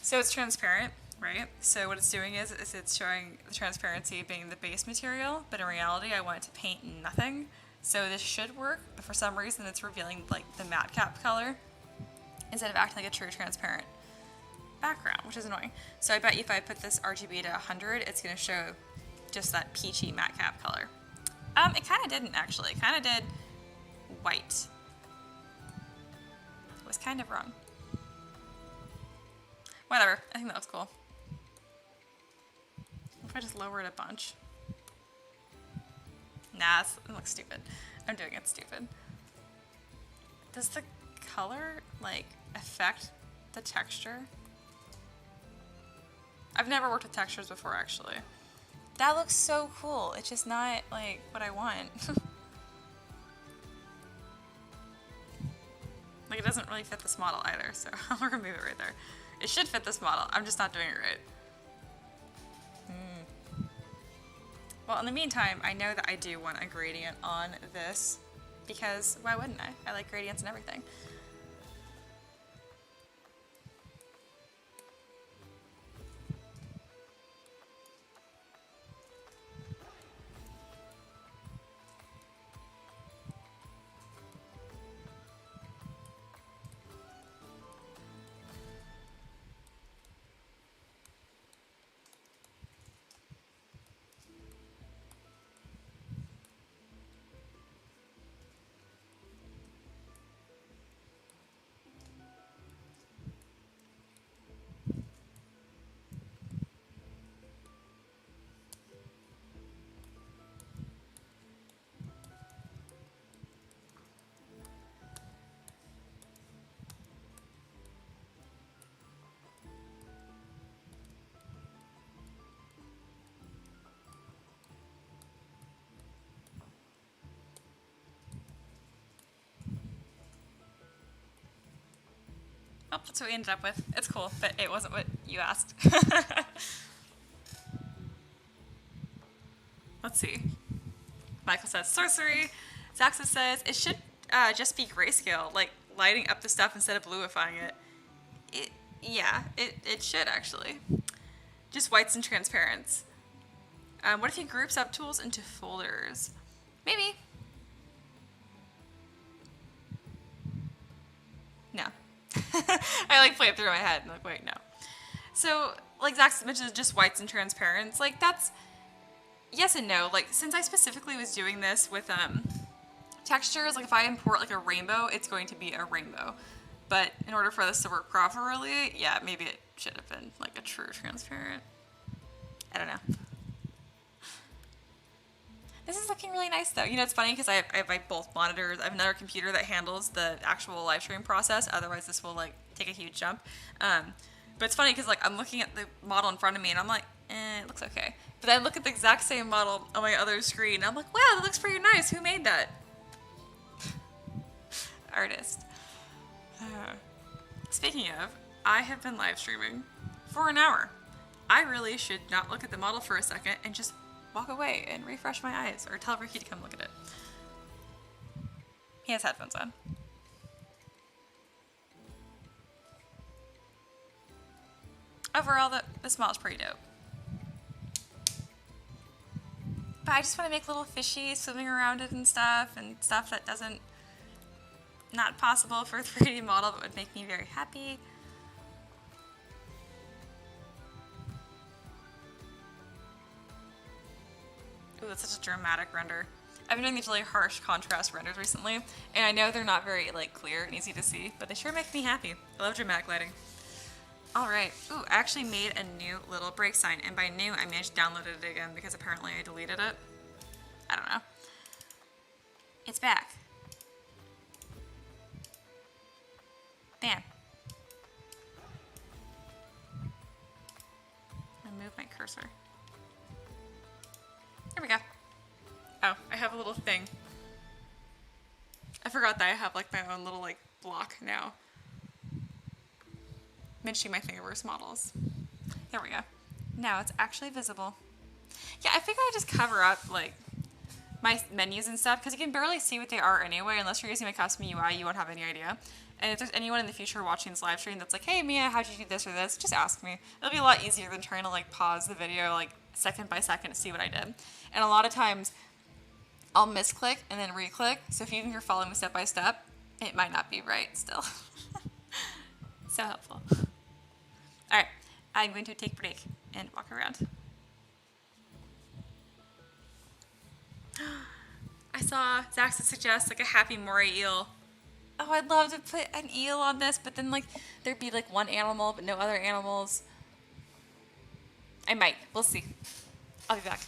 so it's transparent, right? So what it's doing is it's showing the transparency being the base material, but in reality I want it to paint nothing. So this should work, but for some reason it's revealing like the matte cap color instead of acting like a true transparent background, which is annoying. So I bet you if I put this RGB to 100, it's gonna show just that peachy matte cap color. It kind of didn't actually. It kind of did white. It was kind of wrong. Whatever, I think that looks cool. What if I just lower it a bunch? Nah, it looks stupid. I'm doing it stupid. Does the color, like, affect the texture? I've never worked with textures before, actually. That looks so cool. It's just not, like, what I want. Like, it doesn't really fit this model either, so I'll remove it right there. It should fit this model. I'm just not doing it right. Well, in the meantime, I know that I do want a gradient on this because why wouldn't I? I like gradients and everything. Oh, that's what we ended up with. It's cool, but it wasn't what you asked. Let's see. Michael says sorcery. Zaxa says it should just be grayscale, like lighting up the stuff instead of bluifying it. Yeah, it should actually. Just whites and transparents. What if you group subtools into folders? Maybe. No. I like play it through my head and like, wait, no. So, like Zach mentioned, just whites and transparents. Like that's yes and no. Like since I specifically was doing this with textures, like if I import like a rainbow, it's going to be a rainbow. But in order for this to work properly, yeah, maybe it should have been like a true transparent. I don't know. This is looking really nice though. You know, it's funny because I have like both monitors. I have another computer that handles the actual live stream process. Otherwise, this will like take a huge jump. But it's funny because like I'm looking at the model in front of me and I'm like, it looks okay. But I look at the exact same model on my other screen and I'm like, wow, that looks pretty nice. Who made that? Artist. Speaking of, I have been live streaming for an hour. I really should not look at the model for a second and just walk away and refresh my eyes or tell Ricky to come look at it. He has headphones on. Overall, this model's pretty dope. But I just want to make little fishies swimming around it and stuff that doesn't, not possible for a 3D model, but would make me very happy. Ooh, that's such a dramatic render. I've been doing these really harsh contrast renders recently, and I know they're not very like clear and easy to see, but they sure make me happy. I love dramatic lighting. All right. Ooh, I actually made a new little break sign, and by new, I mean I just downloaded it again because apparently I deleted it. I don't know. It's back. Bam. I move my cursor. There we go. Oh, I have a little thing. I forgot that I have like my own little like block now. Mentioning my Thingiverse models. There we go. Now it's actually visible. Yeah, I figure I just cover up like my menus and stuff because you can barely see what they are anyway. Unless you're using my custom UI, you won't have any idea. And if there's anyone in the future watching this live stream that's like, hey Mia, how'd you do this or this? Just ask me. It'll be a lot easier than trying to like pause the video like second by second to see what I did. And a lot of times I'll misclick and then re-click. So if you're following me step by step, it might not be right still. So helpful. All right, I'm going to take a break and walk around. I saw Zaxa suggest like a Happy Mori eel. Oh, I'd love to put an eel on this, but then like there'd be like one animal but no other animals. I might. We'll see. I'll be back.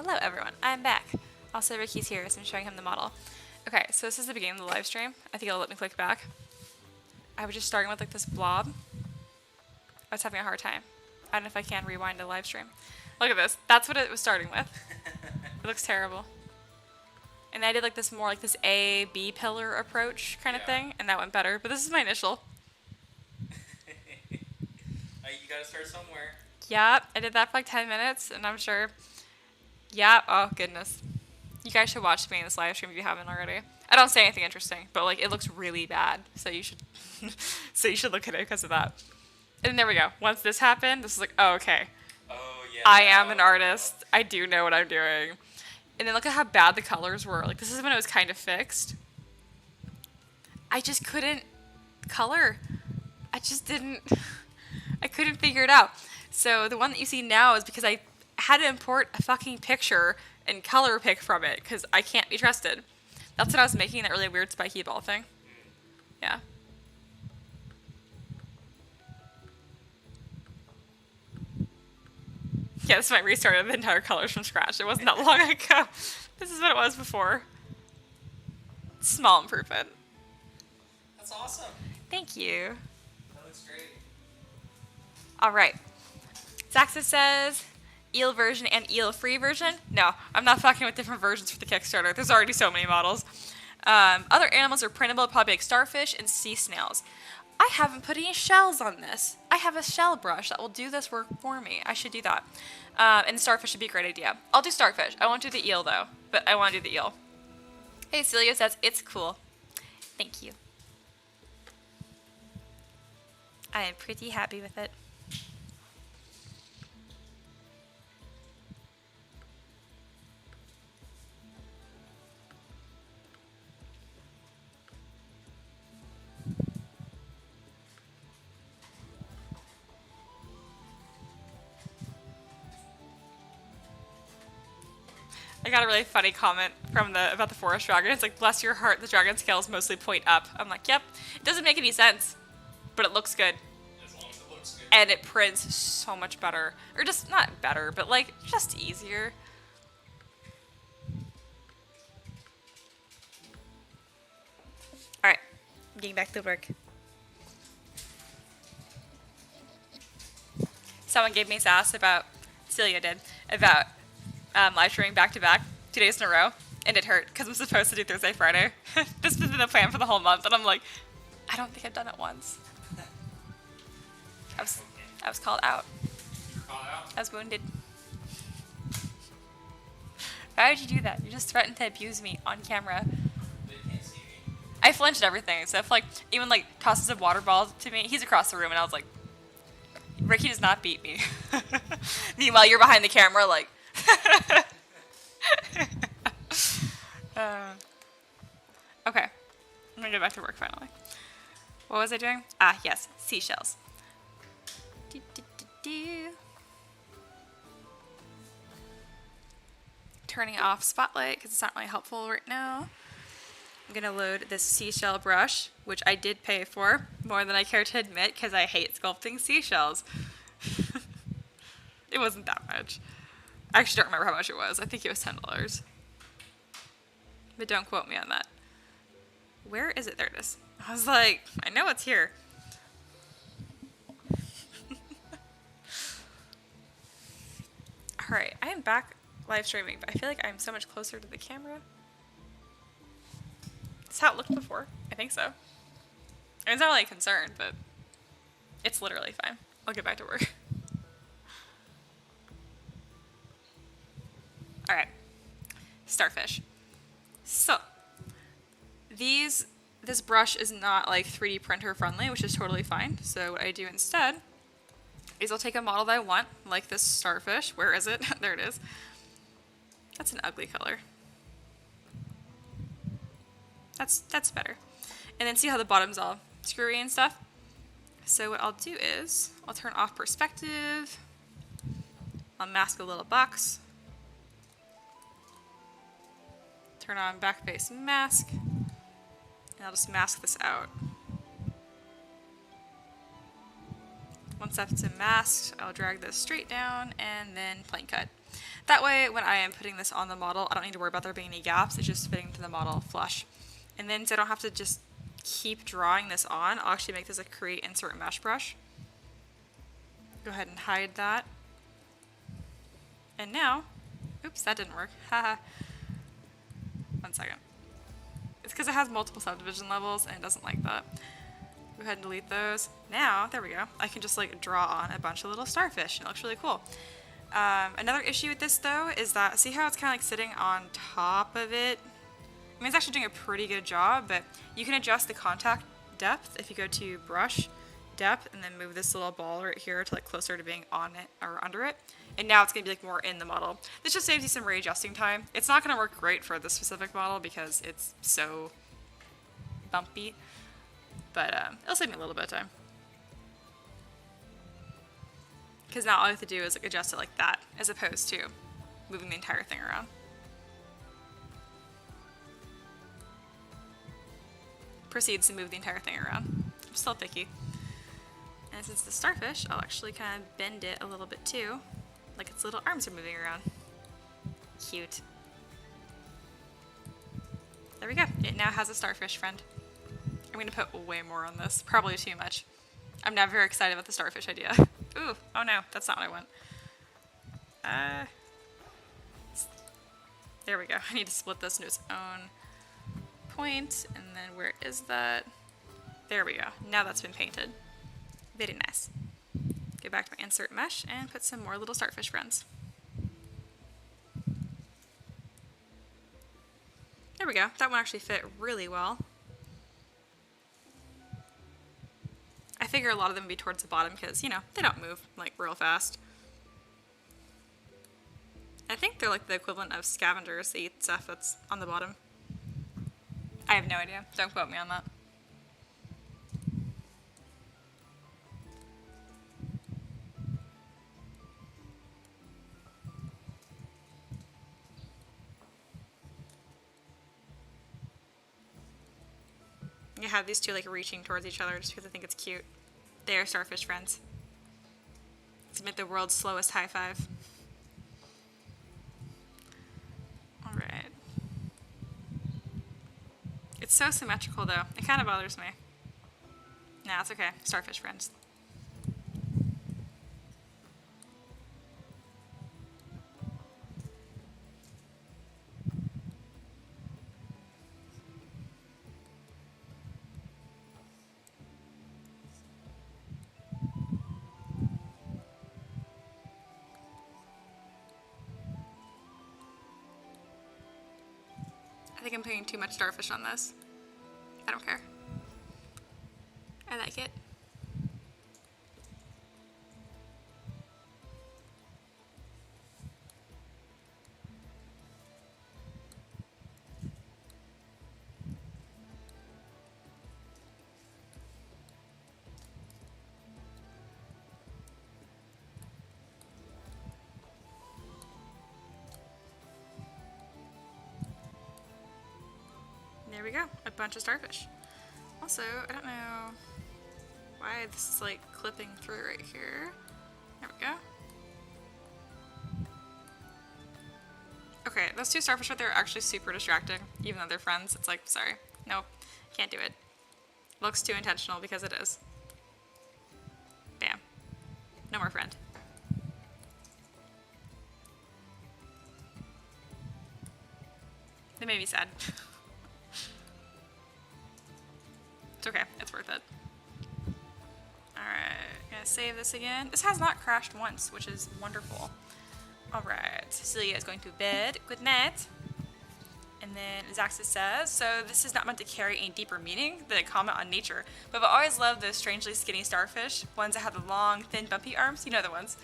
Hello everyone, I'm back. Also Ricky's here, so I'm showing him the model. Okay, so this is the beginning of the live stream. I think it'll let me click back. I was just starting with like this blob. I was having a hard time. I don't know if I can rewind a live stream. Look at this. That's what it was starting with. It looks terrible. And I did like this more like this A, B pillar approach kind of thing, and that went better. But this is my initial. You gotta start somewhere. Yep, I did that for like 10 minutes, and I'm sure. Yep, oh goodness. You guys should watch me in this live stream if you haven't already. I don't say anything interesting, but like it looks really bad, so you should, so you should look at it because of that. And there we go. Once this happened, this is like, oh okay. Oh yeah. I am an artist. I do know what I'm doing. And then look at how bad the colors were. Like this is when it was kind of fixed. I just couldn't color. I just didn't. I couldn't figure it out. So the one that you see now is because I had to import a fucking picture and color pick from it because I can't be trusted. That's what I was making, that really weird spiky ball thing. Yeah. Yeah, this is my restart of the entire colors from scratch. It wasn't that long ago. This is what it was before. Small improvement. That's awesome. Thank you. That looks great. All right. Zaxa says, eel version and eel free version. No, I'm not fucking with different versions for the Kickstarter. There's already so many models. Other animals are printable, probably like starfish and sea snails. I haven't put any shells on this. I have a shell brush that will do this work for me. I should do that. And starfish would be a great idea. I'll do starfish. I won't do the eel though, but I want to do the eel. Hey, Celia says, it's cool. Thank you. I am pretty happy with it. I got a really funny comment from about the forest dragon. It's like, bless your heart, the dragon scales mostly point up. I'm like, yep. It doesn't make any sense, but it looks good. As long as it looks good. And it prints so much better. Or just, not better, but like, just easier. Alright, I'm getting back to work. Someone gave me sass about, Celia did, about live streaming back to back 2 days in a row, and it hurt because I'm supposed to do Thursday, Friday. This has been the plan for the whole month, and I'm like, I don't think I've done it once. I was called out. You were called out? I was wounded. Why would you do that? You just threatened to abuse me on camera. They can't see me. I flinched at everything, so if like even like tosses a water ball to me, he's across the room, and I was like, Ricky does not beat me. Meanwhile, you're behind the camera, like. Okay, I'm gonna go back to work finally. What was I doing? Ah, yes, seashells. Do, do, do, do. Turning off spotlight because it's not really helpful right now. I'm gonna load this seashell brush, which I did pay for more than I care to admit because I hate sculpting seashells. It wasn't that much. I actually don't remember how much it was. I think it was $10. But don't quote me on that. Where is it? There it is. I was like, I know it's here. Alright, I am back live streaming, but I feel like I'm so much closer to the camera. That's how it looked before. I think so. I mean, it's not really a concern, but it's literally fine. I'll get back to work. Alright, starfish. So, this brush is not like 3D printer friendly, which is totally fine. So what I do instead is I'll take a model that I want, like this starfish. Where is it? There it is. That's an ugly color. That's better. And then see how the bottom's all screwy and stuff? So what I'll do is I'll turn off perspective. I'll mask a little box. Turn on back face mask, and I'll just mask this out. Once that's masked, I'll drag this straight down and then plane cut. That way, when I am putting this on the model, I don't need to worry about there being any gaps. It's just fitting to the model flush. And then, so I don't have to just keep drawing this on, I'll actually make this a create insert mesh brush. Go ahead and hide that. And now, oops, that didn't work. Haha. 1 second. It's because it has multiple subdivision levels and it doesn't like that. Go ahead and delete those. Now, there we go. I can just like draw on a bunch of little starfish and it looks really cool. Another issue with this though is that, see how it's kind of like sitting on top of it? I mean, it's actually doing a pretty good job, but you can adjust the contact depth if you go to brush, depth, and then move this little ball right here to like closer to being on it or under it. And now it's gonna be like more in the model. This just saves you some readjusting time. It's not gonna work great for this specific model because it's so bumpy, but it'll save me a little bit of time. Because now all I have to do is like adjust it like that, as opposed to moving the entire thing around. Proceeds to move the entire thing around. I'm still picky. And since the starfish, I'll actually kind of bend it a little bit too, like its little arms are moving around. Cute. There we go. It now has a starfish friend. I'm gonna put way more on this, probably too much. I'm now very excited about the starfish idea. Ooh, oh no, that's not what I want. There we go. I need to split this into its own point, and then where is that? There we go. Now that's been painted. Very nice. Go back to my insert mesh and put some more little starfish friends. There we go. That one actually fit really well. I figure a lot of them would be towards the bottom because, you know, they don't move like real fast. I think they're like the equivalent of scavengers. They eat stuff that's on the bottom. I have no idea. Don't quote me on that. You have these two like reaching towards each other just because I think it's cute. They are starfish friends. Submit the world's slowest high five. Alright. It's so symmetrical though. It kind of bothers me. Nah, it's okay. Starfish friends. I think I'm putting too much starfish on this. I don't care. I like it. There we go, a bunch of starfish. Also, I don't know why this is like clipping through right here. There we go. Okay, those two starfish right there are actually super distracting, even though they're friends. It's like, sorry, nope, can't do it. Looks too intentional because it is. Bam. No more friend. They made me sad. It's okay, it's worth it. Alright, gonna save this again. This has not crashed once, which is wonderful. Alright, Cecilia is going to bed. Good night. And then Zaxis says, so this is not meant to carry any deeper meaning than a comment on nature, but I've always loved those strangely skinny starfish, ones that have the long, thin, bumpy arms. You know the ones.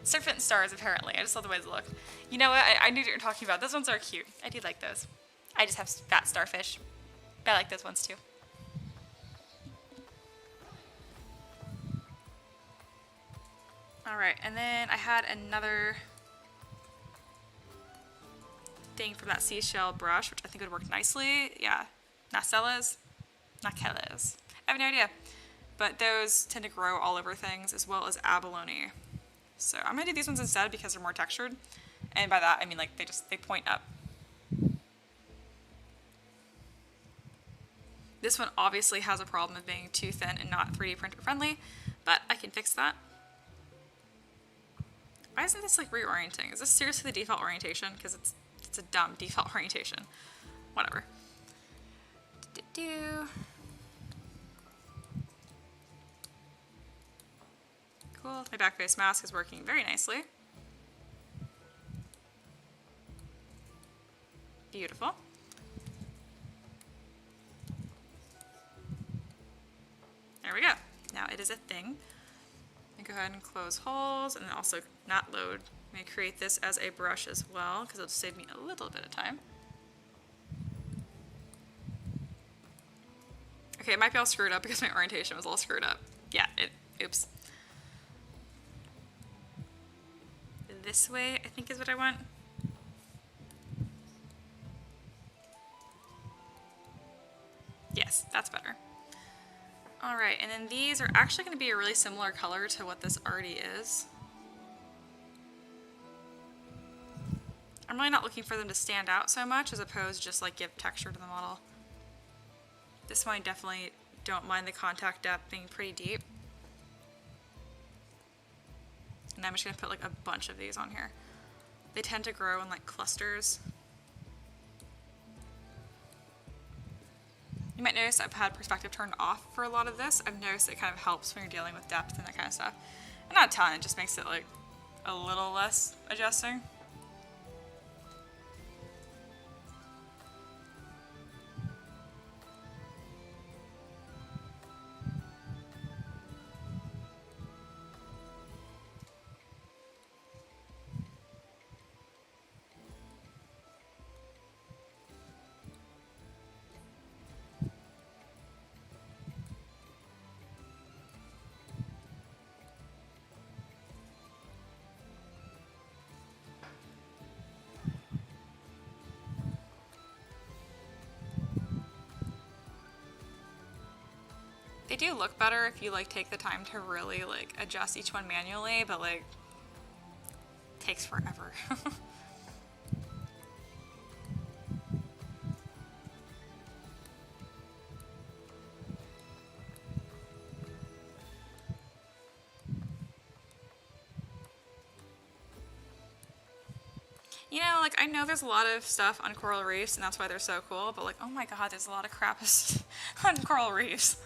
Serpent and stars, apparently. I just love the way they look. You know what? I knew what you were talking about. Those ones are cute. I do like those. I just have fat starfish. But I like those ones too. Alright, and then I had another thing from that seashell brush, which I think would work nicely. Yeah, Nacellas? Nacellas. I have no idea. But those tend to grow all over things, as well as abalone. So I'm gonna do these ones instead because they're more textured. And by that, I mean like they point up. This one obviously has a problem of being too thin and not 3D printer friendly, but I can fix that. Why isn't this like reorienting? Is this seriously the default orientation? Because it's a dumb default orientation. Whatever. Cool. My back face mask is working very nicely. Beautiful. There we go. Now it is a thing. Go ahead and close holes and then also not load. I'm going to create this as a brush as well because it'll save me a little bit of time. Okay, it might be all screwed up because my orientation was all screwed up. Yeah, oops. This way, I think is what I want. Yes, that's better. All right, and then these are actually going to be a really similar color to what this already is. I'm really not looking for them to stand out so much as opposed to just like give texture to the model. This one I definitely don't mind the contact depth being pretty deep. And I'm just going to put like a bunch of these on here. They tend to grow in like clusters. You might notice I've had perspective turned off for a lot of this. I've noticed it kind of helps when you're dealing with depth and that kind of stuff. And not a ton, it just makes it like a little less adjusting. They do look better if you like take the time to really like adjust each one manually, but like takes forever. You know, like I know there's a lot of stuff on coral reefs and that's why they're so cool, but like, oh my god, there's a lot of crap on coral reefs.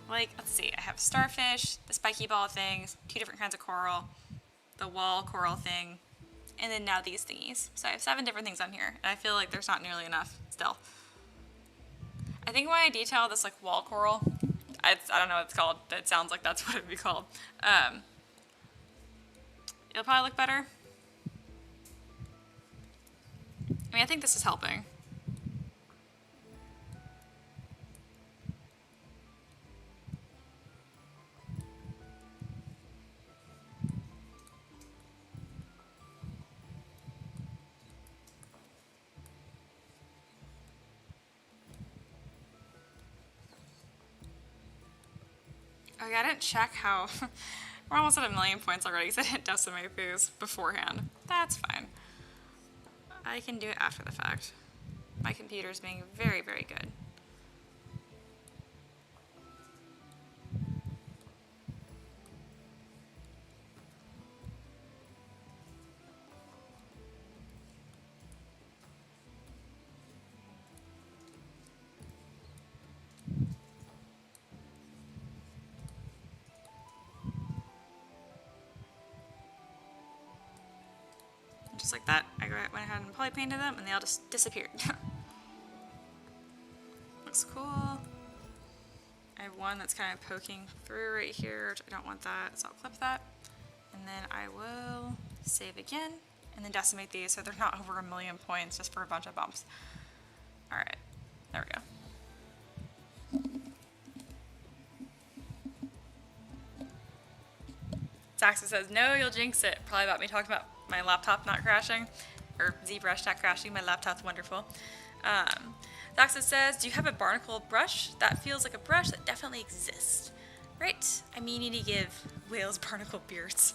Like, let's see, I have starfish, the spiky ball things, 2 different kinds of coral, the wall coral thing, and then now these thingies. So I have 7 different things on here, and I feel like there's not nearly enough still. I think when I detail this like wall coral, I don't know what it's called, but it sounds like that's what it would be called. It'll probably look better. I mean, I think this is helping. Oh yeah, I didn't check how... We're almost at 1,000,000 points already because I didn't decimate these beforehand. That's fine. I can do it after the fact. My computer's being very, very good. Just like that, I went ahead and poly painted them and they all just disappeared. Looks cool. I have one that's kind of poking through right here, which I don't want that, so I'll clip that. And then I will save again and then decimate these so they're not over 1,000,000 points just for a bunch of bumps. Alright, there we go. Saxa says, no, you'll jinx it. Probably about me talking about my laptop not crashing, or ZBrush not crashing. My laptop's wonderful. Saxa says, do you have a barnacle brush? That feels like a brush that definitely exists. Right, I mean you need to give whales barnacle beards.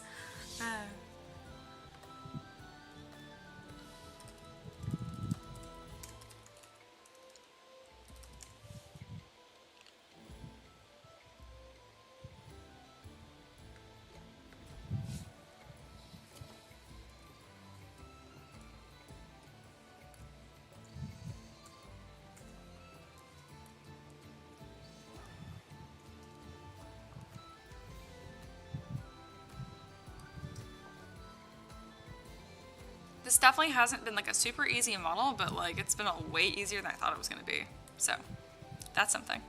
This definitely hasn't been like a super easy model, but like it's been a way easier than I thought it was gonna be. So that's something.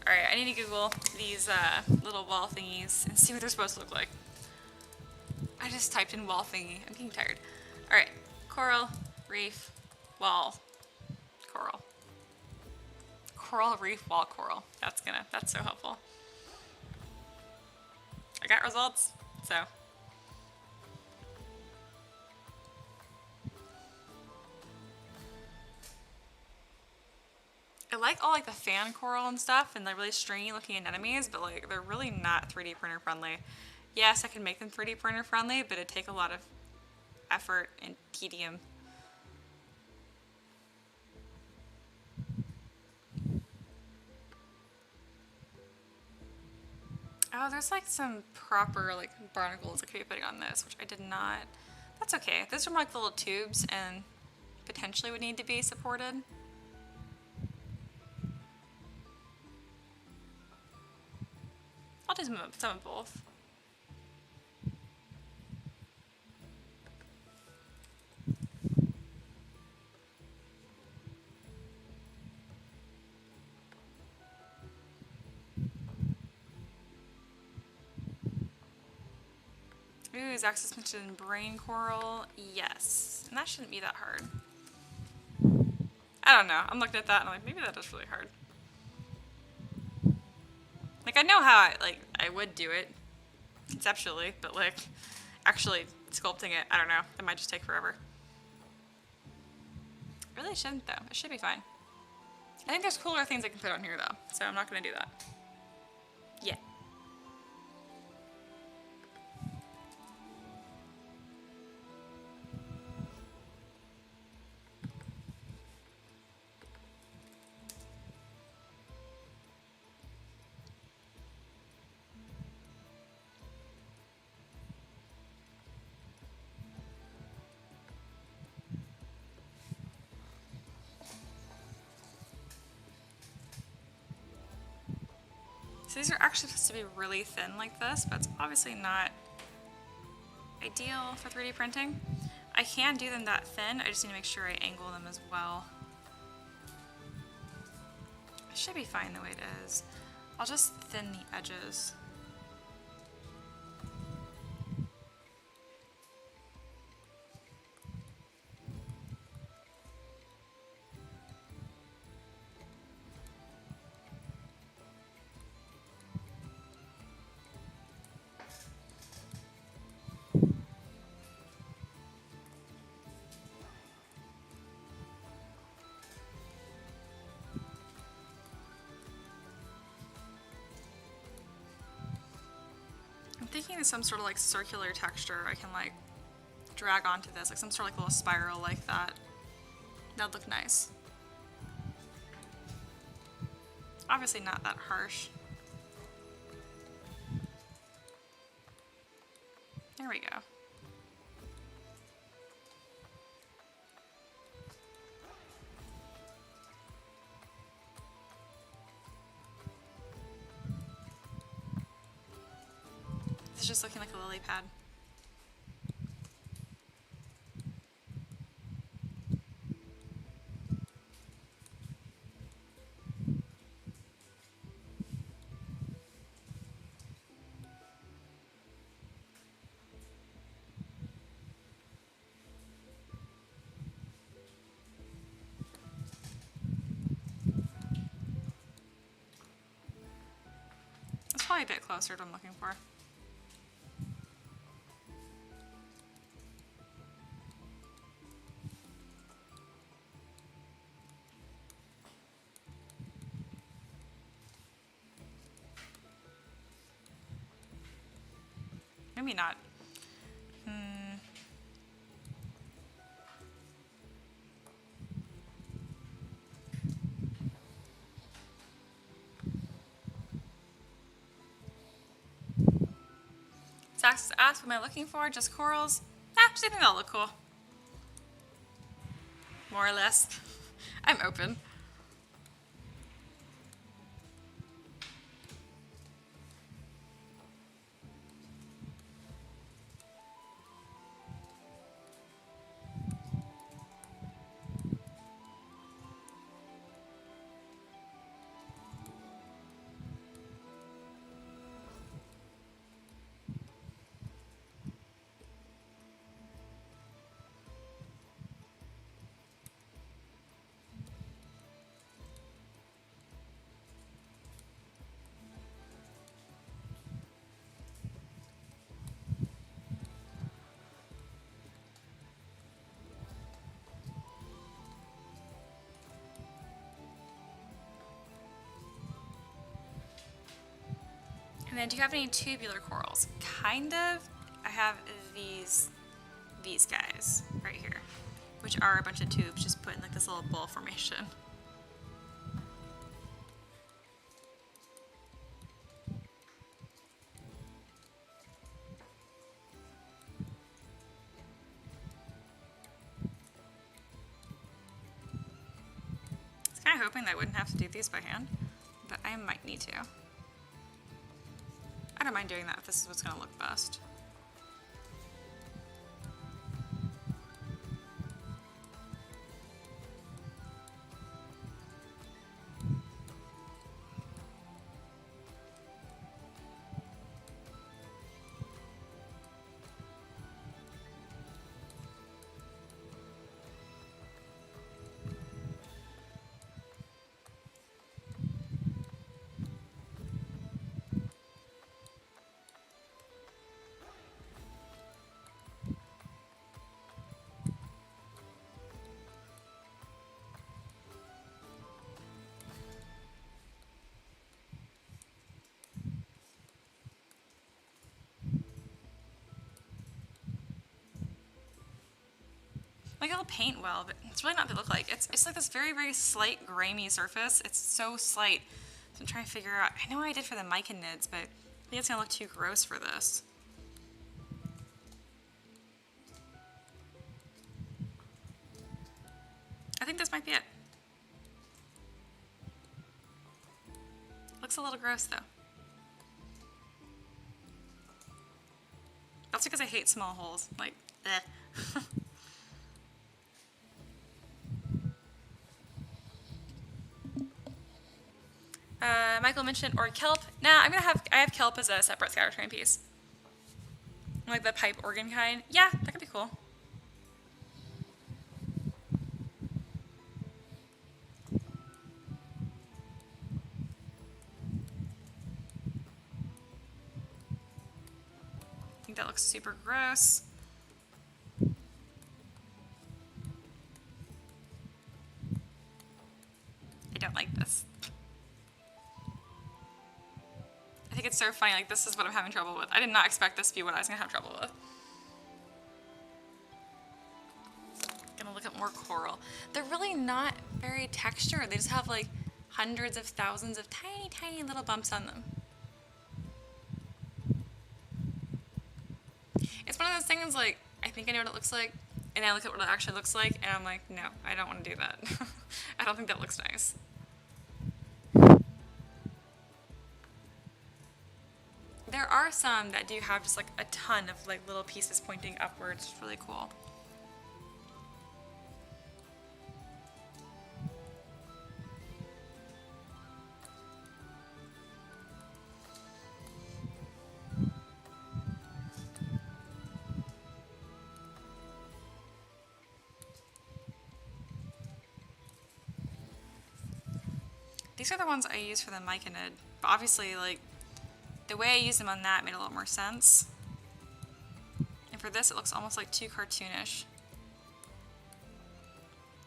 All right, I need to Google these little wall thingies and see what they're supposed to look like. I just typed in wall thingy. I'm getting tired. All right, coral, reef, wall, coral. Coral reef wall coral. That's so helpful. I got results, so. I like all like the fan coral and stuff and the really stringy looking anemones, but like they're really not 3D printer friendly. Yes, I can make them 3D printer friendly, but it'd take a lot of effort and tedium. Oh, there's like some proper like barnacles I could be putting on this, which I did not. That's okay. Those are more like little tubes and potentially would need to be supported. I'll do some of both. Ooh, is access mentioned in brain coral? Yes. And that shouldn't be that hard. I don't know. I'm looking at that and I'm like, maybe that is really hard. Like I know how I would do it conceptually, but like actually sculpting it, I don't know. It might just take forever. It really shouldn't though. It should be fine. I think there's cooler things I can put on here though, so I'm not gonna do that. Yeah. So these are actually supposed to be really thin like this, but it's obviously not ideal for 3D printing. I can do them that thin, I just need to make sure I angle them as well. It should be fine the way it is. I'll just thin the edges. I'm thinking there's some sort of like circular texture I can like drag onto this, like some sort of like little spiral like that. That'd look nice. Obviously not that harsh. There we go. This is just looking like a lily pad. It's probably a bit closer to what I'm looking for. Maybe not. Sax asked, what am I looking for? Just corals? Just anything that'll look cool. More or less. I'm open. And then do you have any tubular corals? Kind of. I have these guys right here, which are a bunch of tubes just put in like this little bowl formation. I was kind of hoping that I wouldn't have to do these by hand, but I might need to. I don't mind doing that if this is what's going to look best. Like it'll paint well, but it's really not what they look like. It's like this very, very slight grimy surface. It's so slight. So I'm trying to figure out, I know what I did for the mica nids, but I think it's gonna look too gross for this. I think this might be it. Looks a little gross though. That's because I hate small holes. Like, eh. Michael mentioned or kelp. Nah, I have kelp as a separate scattertrain piece. Like the pipe organ kind. Yeah, that could be cool. I think that looks super gross. I don't like this. I think it's so funny, like this is what I'm having trouble with. I did not expect this to be what I was gonna have trouble with. Gonna look at more coral. They're really not very textured. They just have like hundreds of thousands of tiny, tiny little bumps on them. It's one of those things like, I think I know what it looks like, and I look at what it actually looks like, and I'm like, no, I don't want to do that. I don't think that looks nice. There are some that do have just like a ton of like little pieces pointing upwards. It's really cool. These are the ones I use for the mica nid, but obviously like the way I use them on that made a lot more sense. And for this, it looks almost like too cartoonish.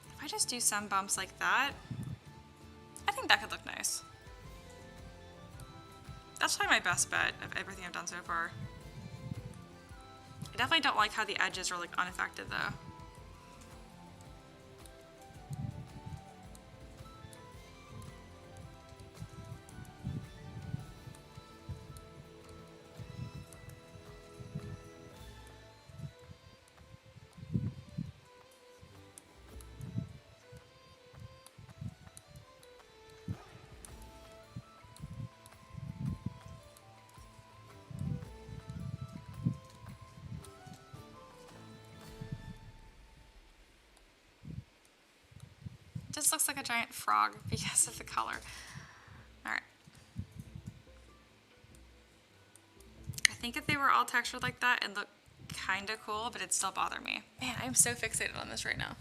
If I just do some bumps like that, I think that could look nice. That's probably my best bet of everything I've done so far. I definitely don't like how the edges are like unaffected though. Just looks like a giant frog because of the color. All right. I think if they were all textured like that, it'd look kind of cool, but it'd still bother me. Man, I'm so fixated on this right now.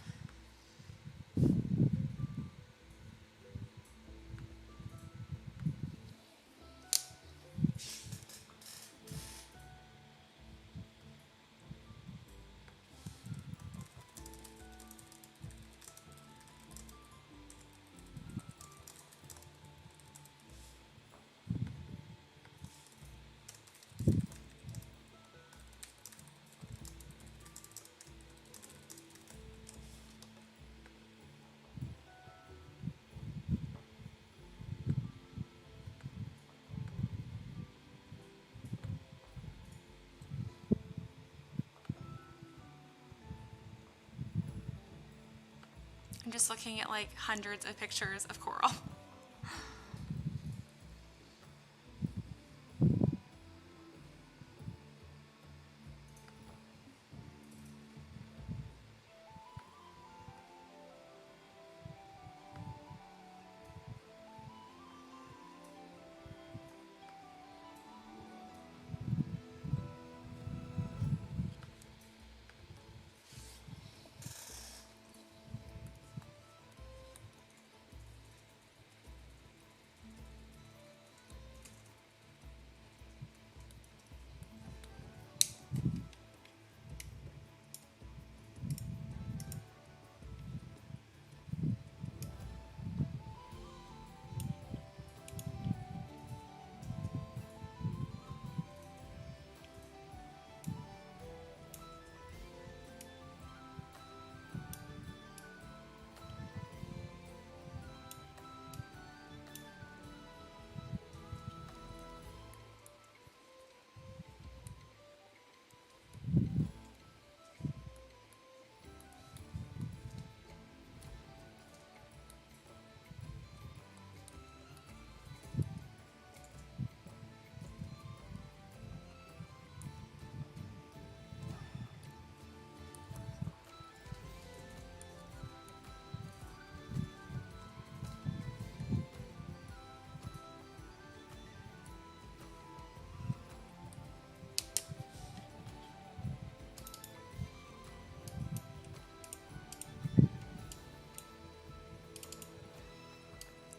I'm just looking at like hundreds of pictures of coral.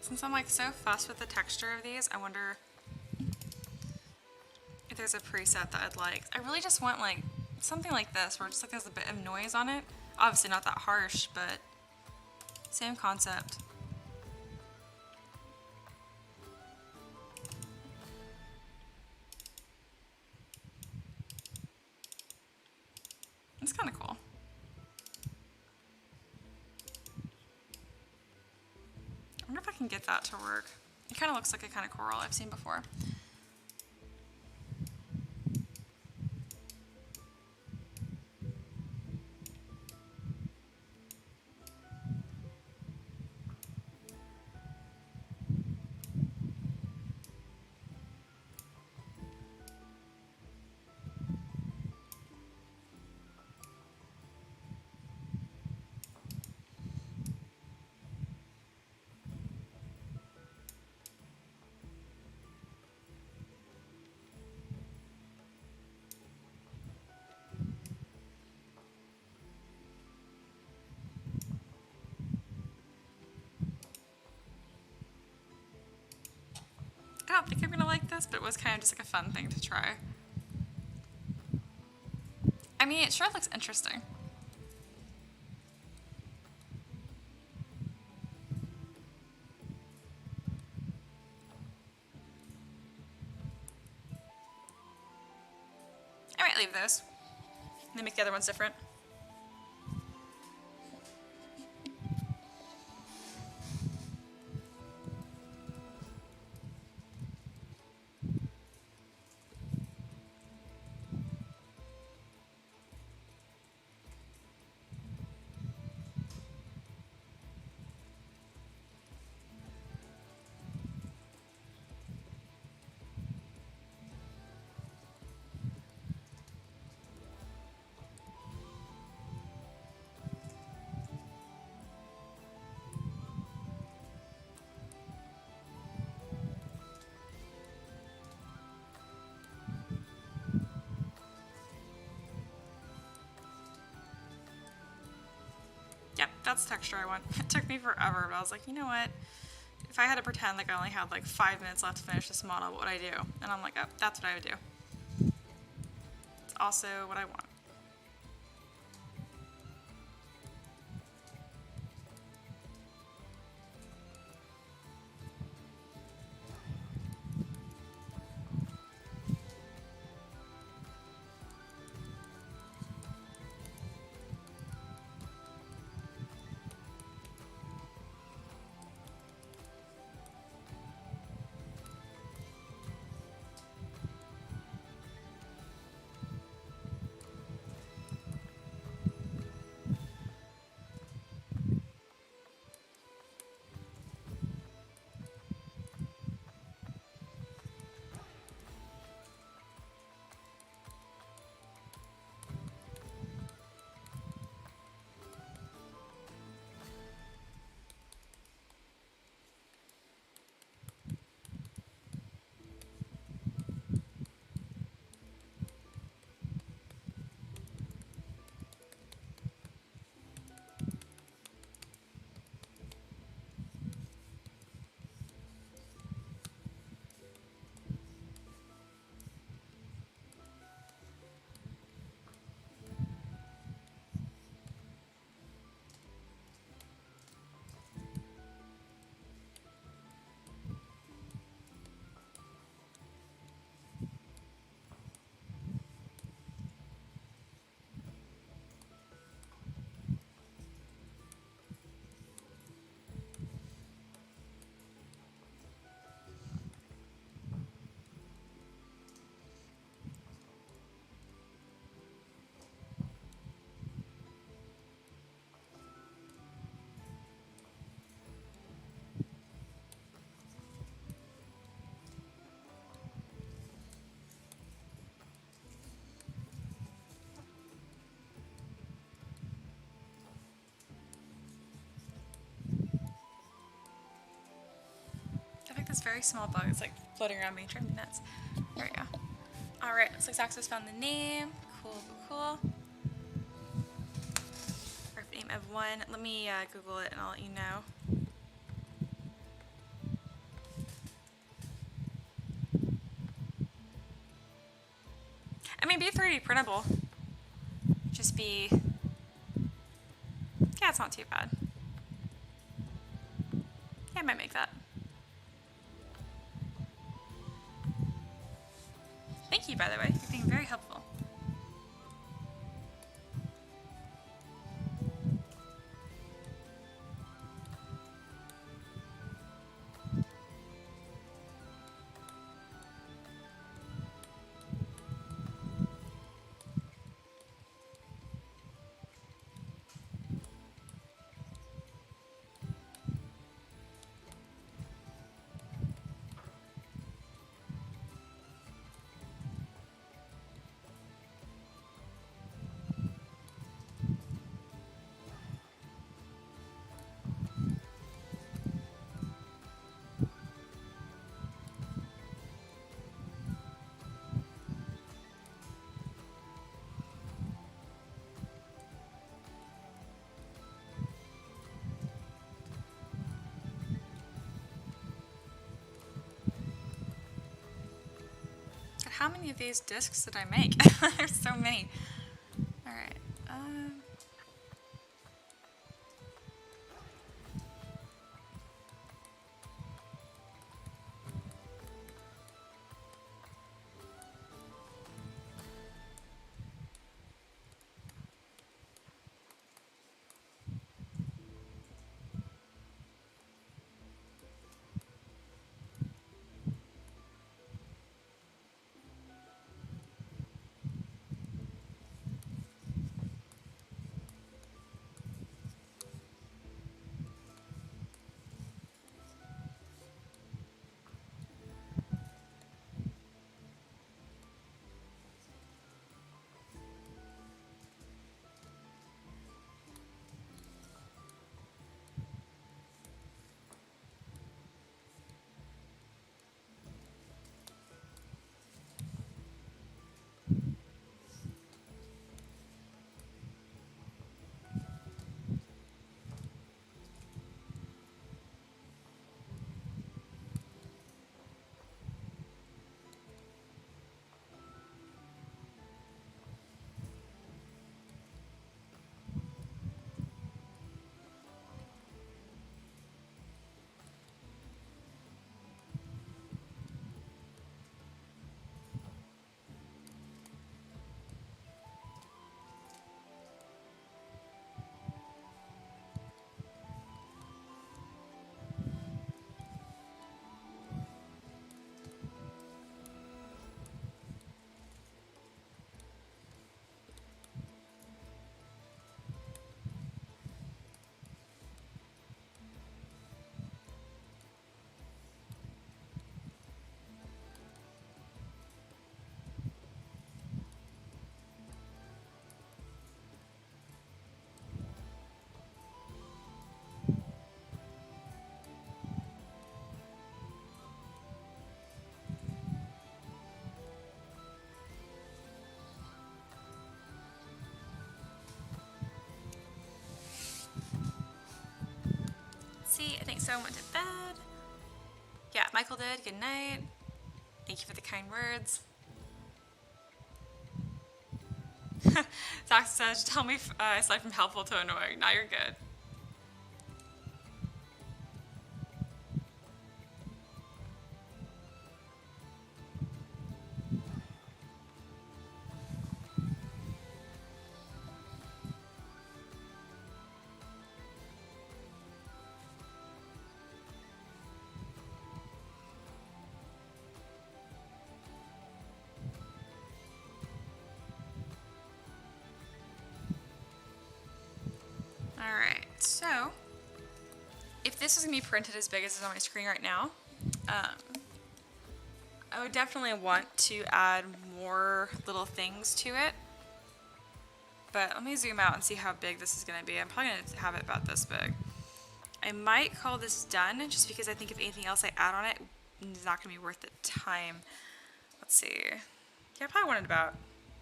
Since I'm like so fussed with the texture of these, I wonder if there's a preset that I'd like. I really just want like something like this where just like there's a bit of noise on it. Obviously not that harsh, but same concept. It's kind of cool. I wonder if I can get that to work. It kind of looks like a kind of coral I've seen before. I don't think I'm gonna like this, but it was kind of just like a fun thing to try. I mean, it sure looks interesting. I might leave those. They make the other ones different. Yep, that's the texture I want. It took me forever, but I was like, you know what? If I had to pretend like I only had like 5 minutes left to finish this model, what would I do? And I'm like, oh, that's what I would do. It's also what I want. I think this very small bug is like floating around me, driving me nuts. There we go. Alright, looks like Saxo's found the name. Cool, cool, cool. Perfect name of one. Let me Google it and I'll let you know. I mean, be 3D printable. Just be... Yeah, it's not too bad. Yeah, I might make that. Thank you, by the way. You're being very helpful. How many of these discs did I make? There's so many. Alright. Casey, I think someone went to bed. Yeah, Michael did. Good night. Thank you for the kind words. Zach says, tell me if I slide from helpful to annoying. Now you're good. Alright, so if this was going to be printed as big as it's on my screen right now, I would definitely want to add more little things to it. But let me zoom out and see how big this is going to be. I'm probably going to have it about this big. I might call this done just because I think if anything else I add on it, it's not going to be worth the time. Let's see. Yeah, I probably wanted about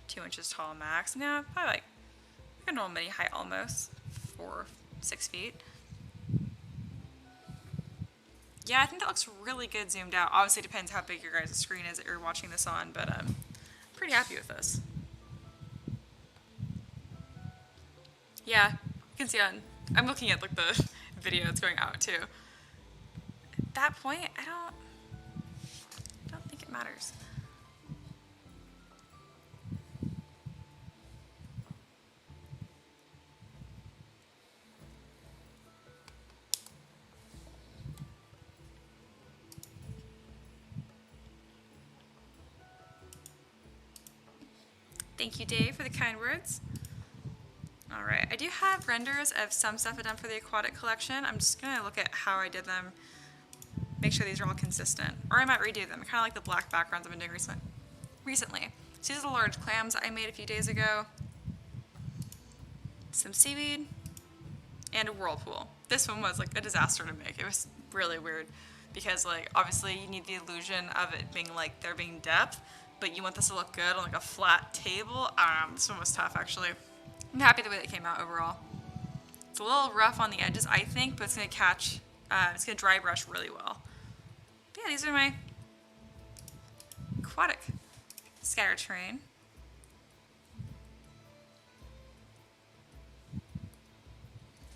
2 inches tall max. No, probably like a normal mini height almost. 4-6 feet. Yeah, I think that looks really good zoomed out. Obviously, it depends how big your guys' screen is that you're watching this on, but I'm pretty happy with this. Yeah, you can see I'm looking at like the video that's going out too. At that point, I don't think it matters. Thank you, Dave, for the kind words. Alright, I do have renders of some stuff I've done for the aquatic collection. I'm just going to look at how I did them, make sure these are all consistent. Or I might redo them. I kind of like the black backgrounds I've been doing recently. So these are the large clams I made a few days ago. Some seaweed. And a whirlpool. This one was like a disaster to make. It was really weird because like obviously you need the illusion of it being like there being depth, but you want this to look good on like a flat table. This one was tough actually. I'm happy the way that came out overall. It's a little rough on the edges, I think, but it's going to catch, it's going to dry brush really well. But yeah, these are my aquatic scatter terrain.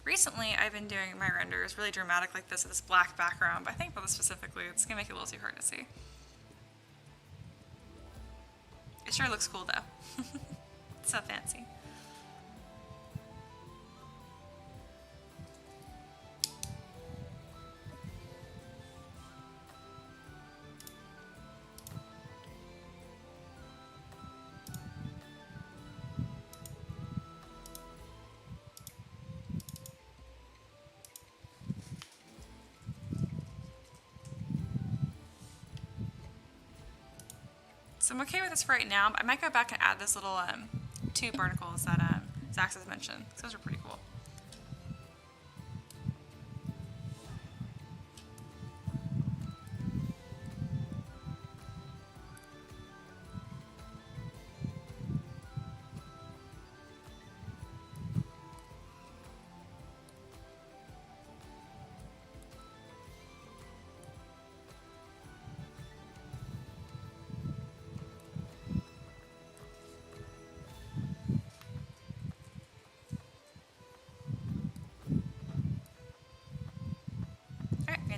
Recently, I've been doing my renders really dramatic like this with this black background, but I think for this specifically, it's going to make it a little too hard to see. It sure looks cool though. It's so fancy. So I'm okay with this for right now, but I might go back and add this little 2 barnacles that Zach has mentioned. Those are pretty cool.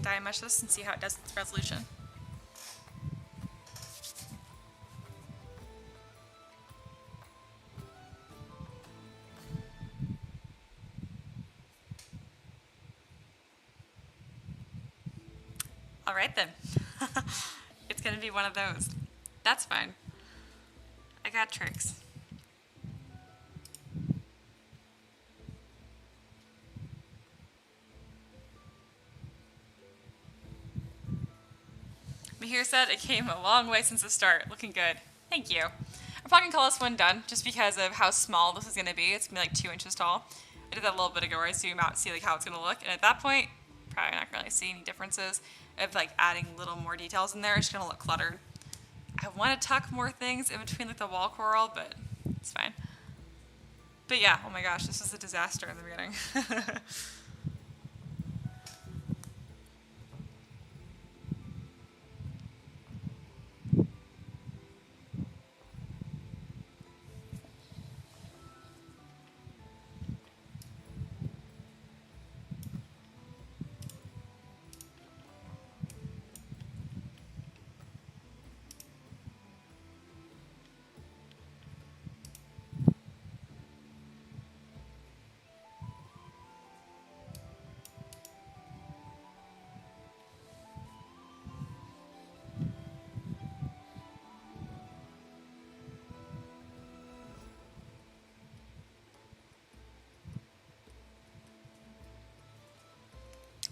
Die mesh this and see how it does its resolution. Alright then. It's gonna be one of those. That's fine. I got tricks. Mahir said it came a long way since the start. Looking good. Thank you. I'm probably going to call this one done just because of how small this is going to be. It's going to be like 2 inches tall. I did that a little bit ago where I zoom out and see like how it's going to look. And at that point, probably not going to see any differences of like adding little more details in there. It's going to look cluttered. I want to tuck more things in between like the wall coral, but it's fine. But yeah, oh my gosh, this was a disaster in the beginning.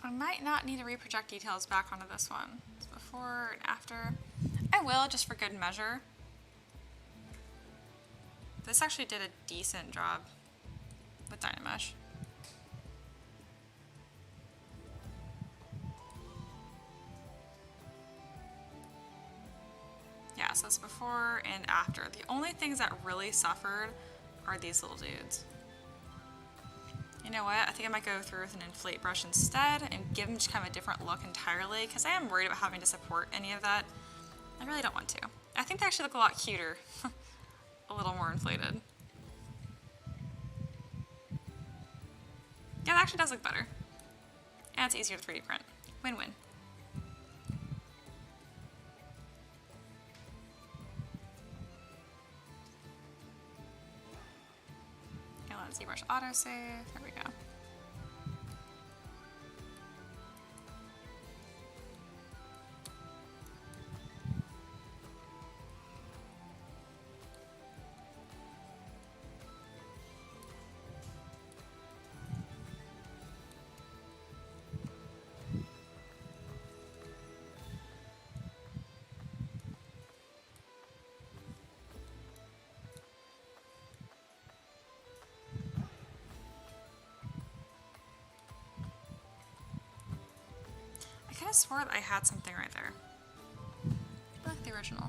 I might not need to reproject details back onto this one. It's before and after. I will, just for good measure. This actually did a decent job with Dynamesh. Yeah, so it's before and after. The only things that really suffered are these little dudes. You know what? I think I might go through with an inflate brush instead and give them just kind of a different look entirely, because I am worried about having to support any of that. I really don't want to. I think they actually look a lot cuter. A little more inflated. Yeah, that actually does look better. And it's easier to 3D print. Win-win. Okay, let's ZBrush autosave. There we go. I kind of swore that I had something right there. I like the original.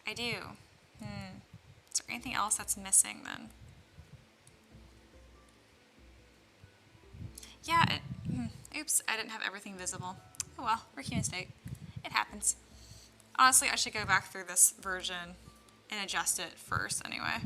I do. Is there anything else that's missing then? Yeah, oops, I didn't have everything visible. Oh well, we're human state. It happens. Honestly, I should go back through this version and adjust it first anyway.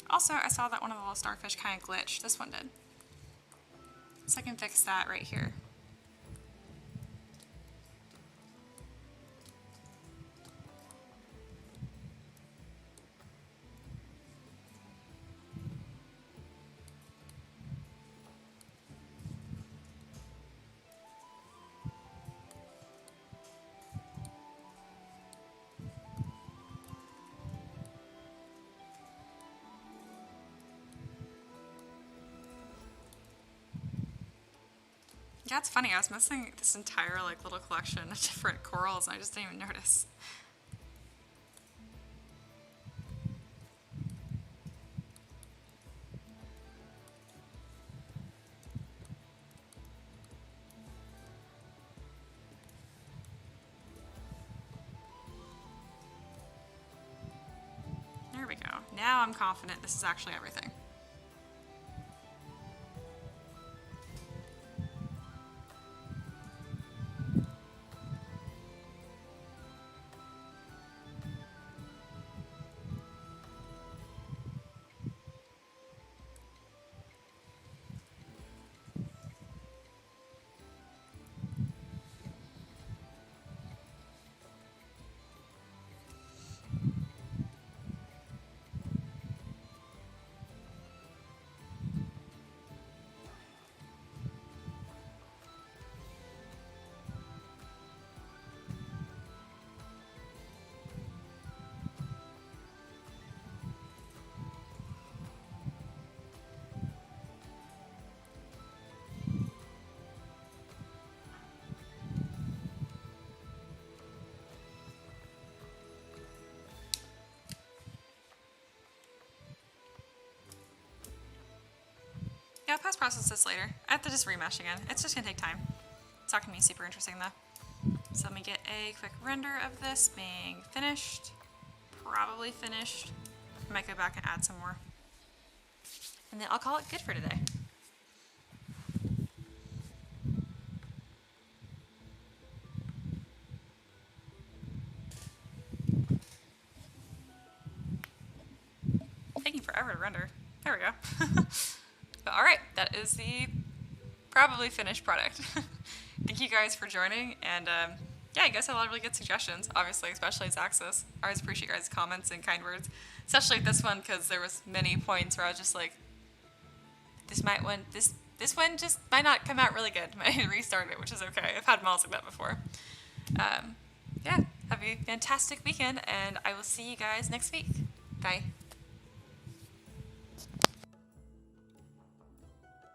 Also, I saw that one of the little starfish kind of glitched. This one did. So I can fix that right here. Yeah, it's funny. I was missing this entire like little collection of different corals, and I just didn't even notice. There we go. Now I'm confident this is actually everything. Yeah, I'll post-process this later. I have to just remesh again. It's just gonna take time. It's not gonna be super interesting though. So let me get a quick render of this being finished. Probably finished. I might go back and add some more. And then I'll call it good for today. Thank you for forever to render. There we go. But alright, that is the probably finished product. Thank you guys for joining, and yeah, you guys had a lot of really good suggestions, obviously, especially its axis. I always appreciate your guys' comments and kind words, especially this one, because there was many points where I was just like, this one just might not come out really good. Might restart it, which is okay. I've had models like that before. Yeah, have a fantastic weekend, and I will see you guys next week. Bye.